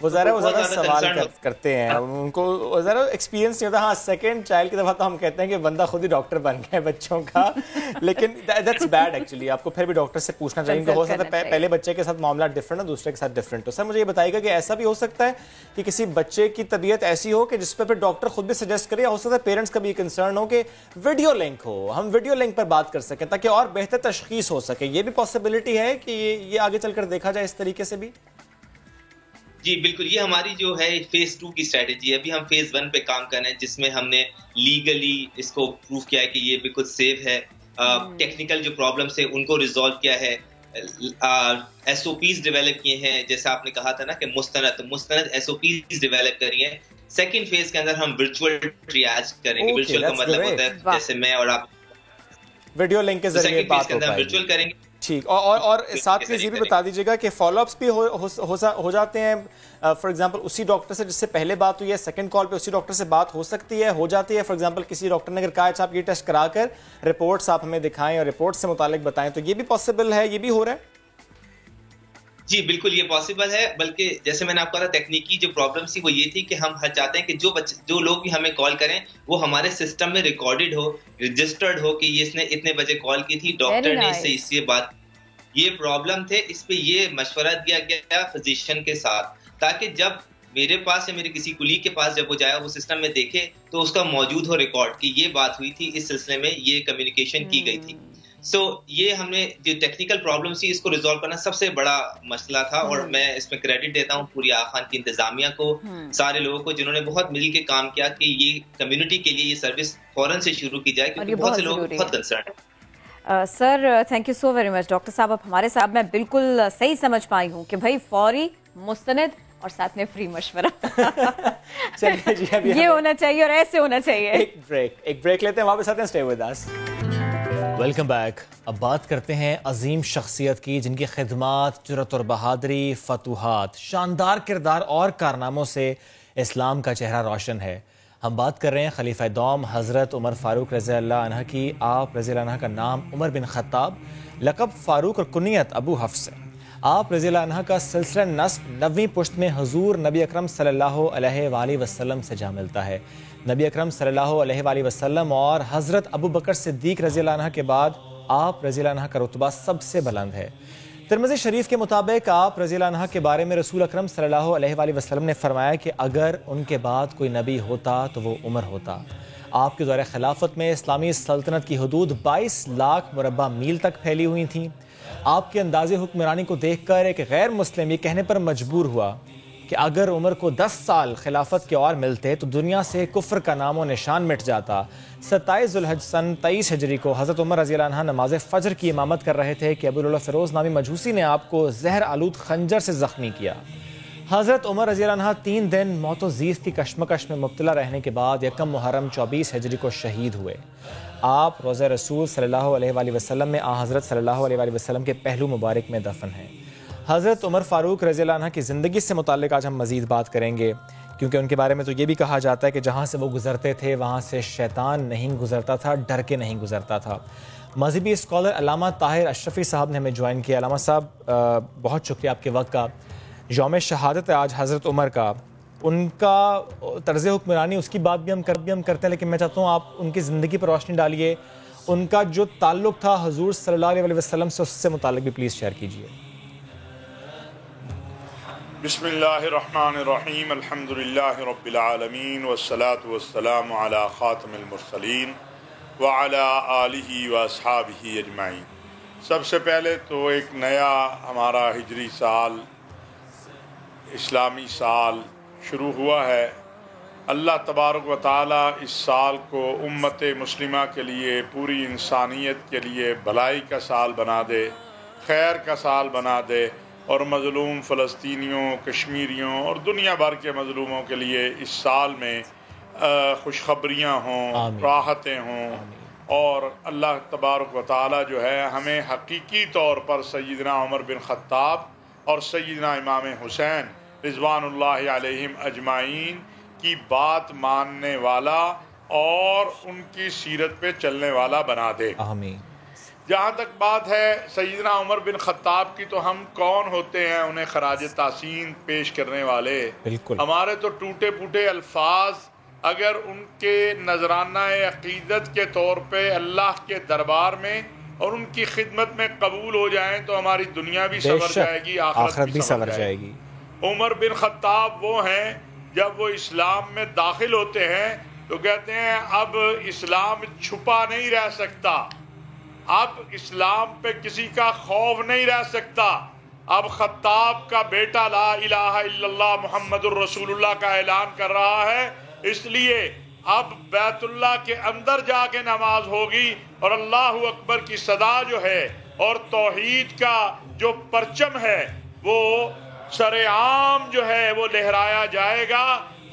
وہ زیادہ سوال کرتے ہیں, ان کو زیادہ ایکسپیرینس نہیں ہوتا. ہاں سیکنڈ چائلڈ کی دفعہ تو ہم کہتے ہیں کہ بندہ خود ہی ڈاکٹر بن گیا ہے بچوں کا, لیکن دیٹس بیڈ ایکچولی. آپ کو پھر بھی ڈاکٹر سے پوچھنا چاہیے, کہ ہو سکتا ہے پہلے بچے کے ساتھ معاملہ ڈفرینٹ ہے, دوسرے کے ساتھ ڈفرینٹ ہو. سر مجھے یہ بتائیے گا کہ ایسا بھی ہو سکتا ہے کہ کسی بچے کی طبیعت ایسی ہو کہ جس پہ پھر ڈاکٹر خود بھی سجیسٹ کرے, یا ہو سکتا ہے پیرنٹس کا بھی کنسرن ہو کہ ویڈیو لنک ہو, ہم ویڈیو لنک پر بات کر سکیں تاکہ اور بہتر تشخیص ہو سکے. یہ بھی پاسبلٹی ہے کہ یہ آگے چل کر دیکھا جائے اس طریقے سے بھی؟ جی بالکل, یہ ہماری جو ہے فیز 2 کی اسٹریٹجی ہے. ابھی ہم فیز 1 پہ کام کر رہے ہیں, جس میں ہم نے لیگلی اس کو پروف کیا ہے کہ یہ بالکل سیف ہے. ٹیکنیکل جو پرابلمس ہیں ان کو ریزالو کیا ہے, ایس او پیز ڈیولپ کیے ہیں, جیسا آپ نے کہا تھا نا کہ مستند ایس او پیز ڈیولپ کری ہیں. سیکنڈ فیز کے اندر ہم ورچوئل ٹریاج کریں گے. ورچوئل کا مطلب ہوتا ہے جیسے میں اور آپ ویڈیو لنک کے ذریعے بات ہو پائے ورچوئل کریں گے. ٹھیک, اور ساتھ میں یہ بھی بتا دیجیے گا کہ فالو اپس بھی ہو جاتے ہیں. فار ایگزامپل اسی ڈاکٹر سے جس سے پہلے بات ہوئی ہے, سیکنڈ کال پہ اسی ڈاکٹر سے بات ہو سکتی ہے, ہو جاتی ہے. فار ایگزامپل کسی ڈاکٹر نے اگر کہا ہے آپ یہ ٹیسٹ کرا کر رپورٹس آپ ہمیں دکھائیں اور رپورٹ سے متعلق بتائیں, تو یہ بھی پاسبل ہے, یہ بھی ہو رہا ہے؟ جی بالکل یہ پاسبل ہے. بلکہ جیسے میں نے آپ کو کہا تکنیکی جو پرابلم تھی وہ یہ تھی کہ ہم چاہتے ہیں کہ جو لوگ بھی ہمیں کال کریں وہ ہمارے سسٹم میں ریکارڈڈ ہو, رجسٹرڈ ہو کہ اس نے اتنے بجے کال کی تھی, ڈاکٹر نے اس سے بات, یہ پرابلم تھے, اس پہ یہ مشورہ دیا گیا فزیشین کے ساتھ, تاکہ جب میرے پاس یا میرے کسی کلیگ کے پاس جب وہ جائے وہ سسٹم میں دیکھے تو اس کا موجود ہو ریکارڈ کہ یہ بات ہوئی تھی, اس سلسلے میں یہ کمیونیکیشن کی گئی تھی. سو یہ ہم نے جو ٹیکنیکل پرابلم تھی اس کو ریزالو کرنا سب سے بڑا مسئلہ تھا, اور میں اس میں کریڈٹ دیتا ہوں پوری آغا خان کی انتظامیہ کو, سارے لوگوں کو جنہوں نے بہت مل کے کام کیا کہ یہ کمیونٹی کے لیے یہ سروس فوراً سے شروع کی جائے, کیونکہ بہت سے لوگ بہت کنسرن ہیں. Sir thank you so very much. Doctor صاحب آپ ہمارے ساتھ, میں بالکل صحیح سمجھ پائی ہوں کہ بھائی فوری, مستند اور ساتھ میں فری مشورہ یہ ہونا چاہیے اور ایسے ہونا چاہیے. ایک بریک لیتے ہیں, واپس آتے ہیں, stay with us. Welcome back. اب بات کرتے ہیں عظیم شخصیت کی جن کی خدمات, جرأت اور بہادری, فتوحات, شاندار کردار اور کارناموں سے اسلام کا چہرہ روشن ہے. ہم بات کر رہے ہیں خلیفہ دوم حضرت عمر فاروق رضی اللہ عنہ کی. آپ رضی اللہ عنہ کا نام عمر بن خطاب, لقب فاروق اور کنیت ابو حفص ہے. آپ رضی اللہ عنہ کا سلسلہ نسب 9ویں پشت میں حضور نبی اکرم صلی اللہ علیہ وآلہ وسلم سے جا ملتا ہے. نبی اکرم صلی اللہ علیہ وآلہ وسلم اور حضرت ابو بکر صدیق رضی اللہ عنہ کے بعد آپ رضی اللہ عنہ کا رتبہ سب سے بلند ہے. ترمذی شریف کے مطابق آپ رضی اللہ عنہ کے بارے میں رسول اکرم صلی اللہ علیہ وآلہ وسلم نے فرمایا کہ اگر ان کے بعد کوئی نبی ہوتا تو وہ عمر ہوتا. آپ کے دور خلافت میں اسلامی سلطنت کی حدود 22 لاکھ مربع میل تک پھیلی ہوئی تھیں. آپ کے انداز حکمرانی کو دیکھ کر ایک غیر مسلم یہ کہنے پر مجبور ہوا کہ اگر عمر کو 10 سال خلافت کے اور ملتے تو دنیا سے کفر کا نام و نشان مٹ جاتا. 27 ذوالحج سن 23 ہجری کو حضرت عمر رضی اللہ عنہ نماز فجر کی امامت کر رہے تھے کہ ابو لؤلؤ فیروز نامی مجوسی نے آپ کو زہر آلود خنجر سے زخمی کیا. حضرت عمر رضی اللہ عنہ 3 دن موت و زیست کی کشمکش میں مبتلا رہنے کے بعد یکم محرم 24 ہجری کو شہید ہوئے. آپ روضہ رسول صلی اللہ علیہ وآلہ وسلم میں حضرت صلی اللہ علیہ وآلہ وسلم کے پہلو مبارک میں دفن ہیں. حضرت عمر فاروق رضی اللہ عنہ کی زندگی سے متعلق آج ہم مزید بات کریں گے, کیونکہ ان کے بارے میں تو یہ بھی کہا جاتا ہے کہ جہاں سے وہ گزرتے تھے وہاں سے شیطان نہیں گزرتا تھا, ڈر کے نہیں گزرتا تھا. مذہبی اسکالر علامہ طاہر اشرفی صاحب نے ہمیں جوائن کیا. علامہ صاحب بہت شکریہ آپ کے وقت کا. یوم شہادت ہے آج حضرت عمر کا, ان کا طرز حکمرانی اس کی بات بھی ہم کرتے ہیں, لیکن میں چاہتا ہوں آپ ان کی زندگی پر روشنی ڈالیے. ان کا جو تعلق تھا حضور صلی اللہ علیہ وسلم سے, اس سے متعلق بھی پلیز شیئر کیجیے. بسم اللہ الرحمن الرحیم, الحمدللہ رب العالمین, والصلاة والسلام علی خاتم المرسلین وعلی آلہ واصحابہ اجمعین. سب سے پہلے تو ایک نیا ہمارا ہجری سال, اسلامی سال شروع ہوا ہے. اللہ تبارک و تعالی اس سال کو امت مسلمہ کے لیے, پوری انسانیت کے لیے بھلائی کا سال بنا دے, خیر کا سال بنا دے, اور مظلوم فلسطینیوں, کشمیریوں اور دنیا بھر کے مظلوموں کے لیے اس سال میں خوشخبریاں ہوں, راحتیں ہوں. اور اللہ تبارک و تعالی جو ہے ہمیں حقیقی طور پر سیدنا عمر بن خطاب اور سیدنا امام حسین رضوان اللہ علیہم اجمعین کی بات ماننے والا اور ان کی سیرت پہ چلنے والا بنا دے. آمین. جہاں تک بات ہے سیدنا عمر بن خطاب کی، تو ہم کون ہوتے ہیں انہیں خراج تحسین پیش کرنے والے؟ بالکل ہمارے تو ٹوٹے پھوٹے الفاظ اگر ان کے نذرانہ عقیدت کے طور پہ اللہ کے دربار میں اور ان کی خدمت میں قبول ہو جائیں تو ہماری دنیا بھی سنور جائے گی، آخرت بھی سنور جائے گی۔ عمر بن خطاب وہ ہیں جب وہ اسلام میں داخل ہوتے ہیں تو کہتے ہیں اب اسلام چھپا نہیں رہ سکتا، اب اسلام پہ کسی کا خوف نہیں رہ سکتا، اب خطاب کا بیٹا لا الہ الا اللہ محمد الرسول اللہ کا اعلان کر رہا ہے، اس لیے اب بیت اللہ کے اندر جا کے نماز ہوگی اور اللہ اکبر کی صدا جو ہے اور توحید کا جو پرچم ہے وہ سر عام جو ہے وہ لہرایا جائے گا۔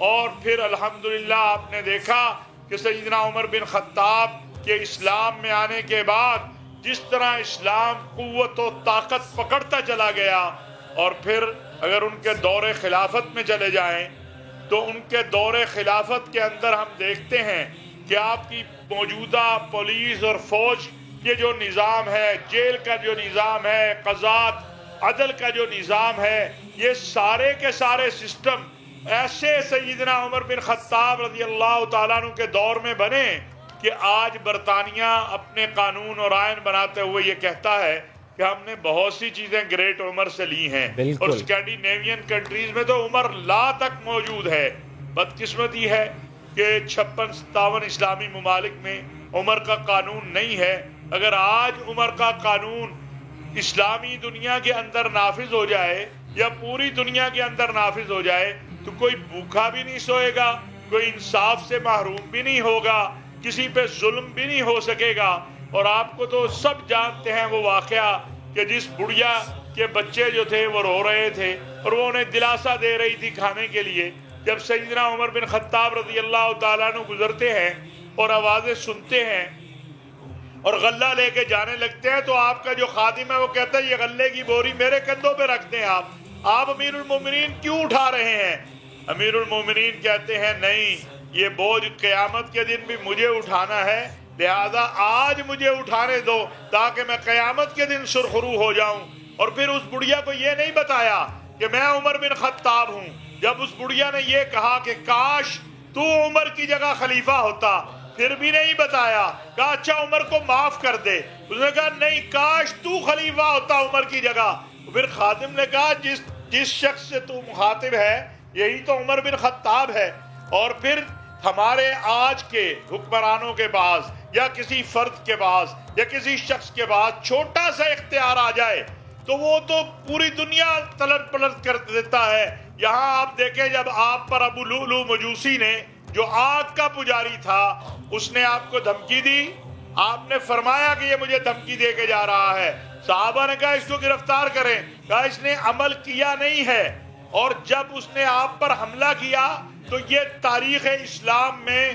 اور پھر الحمدللہ آپ نے دیکھا کہ سیدنا عمر بن خطاب کے اسلام میں آنے کے بعد جس طرح اسلام قوت و طاقت پکڑتا چلا گیا، اور پھر اگر ان کے دور خلافت میں چلے جائیں تو ان کے دور خلافت کے اندر ہم دیکھتے ہیں کہ آپ کی موجودہ پولیس اور فوج یہ جو نظام ہے، جیل کا جو نظام ہے، قضات عدل کا جو نظام ہے، یہ سارے کے سارے سسٹم ایسے سیدنا عمر بن خطاب رضی اللہ تعالیٰ عنہ کے دور میں بنے کہ آج برطانیہ اپنے قانون اور آئین بناتے ہوئے یہ کہتا ہے کہ ہم نے بہت سی چیزیں گریٹ عمر سے لی ہیں، اور اسکینڈینیوین کنٹریز میں تو عمر لا تک موجود ہے۔ بدقسمتی ہے کہ 56-57 اسلامی ممالک میں عمر کا قانون نہیں ہے۔ اگر آج عمر کا قانون اسلامی دنیا کے اندر نافذ ہو جائے یا پوری دنیا کے اندر نافذ ہو جائے تو کوئی بھوکا بھی نہیں سوئے گا، کوئی انصاف سے محروم بھی نہیں ہوگا، کسی پہ ظلم بھی نہیں ہو سکے گا۔ اور آپ کو تو سب جانتے ہیں وہ واقعہ کہ جس بڑھیا کے بچے جو تھے وہ رو رہے تھے اور وہ انہیں دلاسا دے رہی تھی کھانے کے لیے، جب سیدنا عمر بن خطاب رضی اللہ تعالیٰ عنہ گزرتے ہیں اور آوازیں سنتے ہیں اور غلہ لے کے جانے لگتے ہیں تو آپ کا جو خادم ہے وہ کہتا ہے یہ غلے کی بوری میرے کندھوں پہ رکھ دیں، آپ امیر المومنین کیوں اٹھا رہے ہیں؟ امیر المومنین کہتے ہیں نہیں، یہ بوجھ قیامت کے دن بھی مجھے اٹھانا ہے، لہذا آج مجھے اٹھانے دو تاکہ میں قیامت کے دن سرخرو ہو جاؤں۔ اور پھر اس بڑھیا کو یہ نہیں بتایا کہ میں عمر بن خطاب ہوں۔ جب اس بڑھیا نے یہ کہا کہ کاش تو عمر کی جگہ خلیفہ ہوتا، پھر بھی نہیں بتایا، کہا اچھا عمر کو معاف کر دے، اس نے کہا نہیں کاش تو خلیفہ ہوتا عمر کی جگہ۔ پھر خادم نے کہا جس شخص سے تو مخاطب ہے یہی تو عمر بن خطاب ہے۔ اور پھر ہمارے آج کے حکمرانوں کے پاس یا کسی فرد کے پاس یا کسی شخص کے پاس چھوٹا سا اختیار آ جائے تو وہ تو پوری دنیا تلٹ پلٹ کر دیتا ہے۔ یہاں آپ دیکھیں جب آپ پر ابو لؤلؤ مجوسی نے جو آگ کا پجاری تھا اس نے آپ کو دھمکی دی، آپ نے فرمایا کہ یہ مجھے دھمکی دے کے جا رہا ہے، صحابہ نے کہا اس کو گرفتار کریں، کہا اس نے عمل کیا نہیں ہے۔ اور جب اس نے آپ پر حملہ کیا تو یہ تاریخ اسلام میں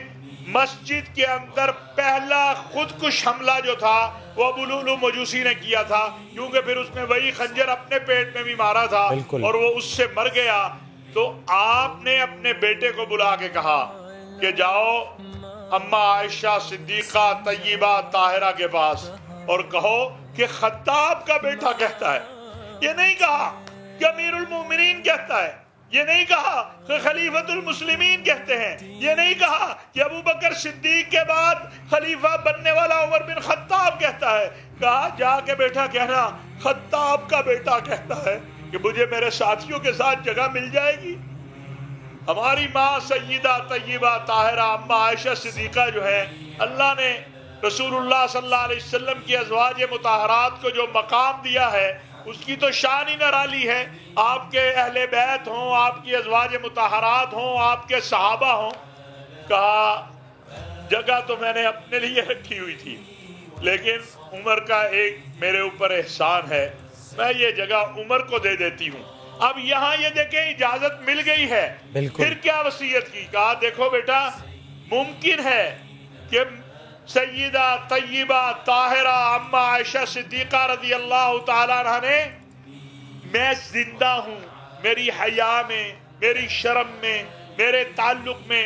مسجد کے اندر پہلا خودکش حملہ جو تھا وہ ابو لؤلؤ مجوسی نے کیا تھا، کیونکہ پھر اس نے وہی خنجر اپنے پیٹ میں بھی مارا تھا اور وہ اس سے مر گیا۔ تو آپ نے اپنے بیٹے کو بلا کے کہا کہ جاؤ اما عائشہ صدیقہ طیبہ طاہرہ کے پاس اور کہو کہ خطاب کا بیٹا کہتا ہے، یہ نہیں کہا کہ امیر المومنین کہتا ہے، یہ نہیں کہا کہ خلیفۃ المسلمین کہتے ہیں، یہ نہیں کہا کہ ابو بکر صدیق کے بعد خلیفہ بننے والا عمر بن خطاب کہتا ہے، کہا جا کے بیٹا کہنا خطاب کا بیٹا کہتا ہے کہ مجھے میرے ساتھیوں کے ساتھ جگہ مل جائے گی۔ ہماری ماں سیدہ طیبہ طاہرہ اما عائشہ صدیقہ جو ہے، اللہ نے رسول اللہ صلی اللہ علیہ وسلم کی ازواج مطہرات کو جو مقام دیا ہے اس کی تو شان ہی نرالی ہے۔ آپ کے اہل بیت ہوں، آپ کی ازواج مطہرات ہوں، آپ کے صحابہ ہوں۔ کہا جگہ تو میں نے اپنے لیے رکھی ہوئی تھی لیکن عمر کا ایک میرے اوپر احسان ہے، میں یہ جگہ عمر کو دے دیتی ہوں۔ اب یہاں یہ دیکھیں اجازت مل گئی ہے، پھر کیا وصیت کی؟ کہا دیکھو بیٹا ممکن ہے کہ سیدہ طیبہ طاہرہ اما عائشہ صدیقہ رضی اللہ تعالیٰ عنہ نے میں زندہ ہوں، میری حیا میں، میری شرم میں، میرے تعلق میں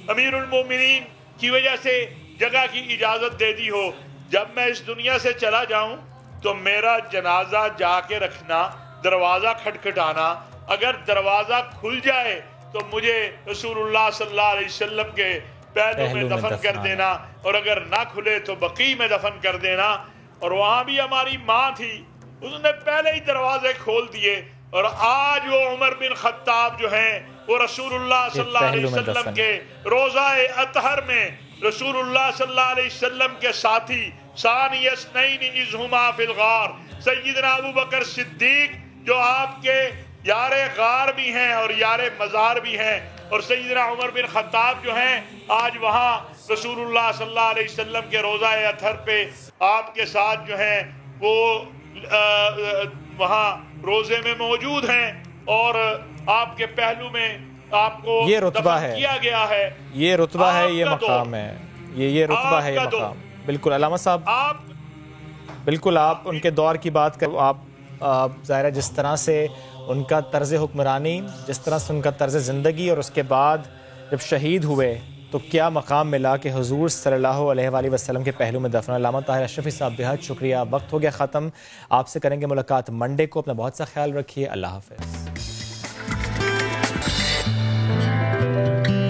امیر المومنین کی وجہ سے جگہ کی اجازت دے دی ہو، جب میں اس دنیا سے چلا جاؤں تو میرا جنازہ جا کے رکھنا، دروازہ کھٹکھٹانا، اگر دروازہ کھل جائے تو مجھے رسول اللہ صلی اللہ علیہ وسلم کے پہلو میں دفن کر دینا، اور اگر نہ کھلے تو بقیع میں دفن کر دینا۔ اور وہاں بھی ہماری ماں تھی، اس نے پہلے ہی دروازے کھول دیے، اور آج وہ عمر بن خطاب جو ہیں وہ رسول اللہ صلی اللہ علیہ وسلم کے روضہ اطہر میں رسول اللہ صلی اللہ علیہ وسلم کے ساتھی ثانی اثنین اذ ہما فی الغار، سیدنا ابو بکر صدیق جو آپ کے یار غار بھی ہیں اور یار مزار بھی ہیں، اور سیدنا عمر بن خطاب جو ہیں آج وہاں رسول اللہ صلی اللہ علیہ وسلم کے روضہ اطہر پہ آپ کے ساتھ جو ہیں وہ وہاں روزے میں موجود ہیں، اور آپ کے پہلو میں آپ کو یہ رتبہ ہے، کیا گیا ہے، یہ رتبہ ہے، یہ مقام ہے، یہ رتبہ ہے، یہ مقام۔ بالکل علامہ صاحب، بالکل آپ ان کے دور کی بات کر، آپ ظاہر ہے جس طرح سے ان کا طرز حکمرانی، جس طرح سے ان کا طرز زندگی، اور اس کے بعد جب شہید ہوئے تو کیا مقام ملا کہ حضور صلی اللہ علیہ وآلہ وسلم کے پہلو میں دفن۔ علامہ طاہر اشرفی صاحب بہت شکریہ، وقت ہو گیا ختم، آپ سے کریں گے ملاقات منڈے کو، اپنا بہت سا خیال رکھیے، اللہ حافظ۔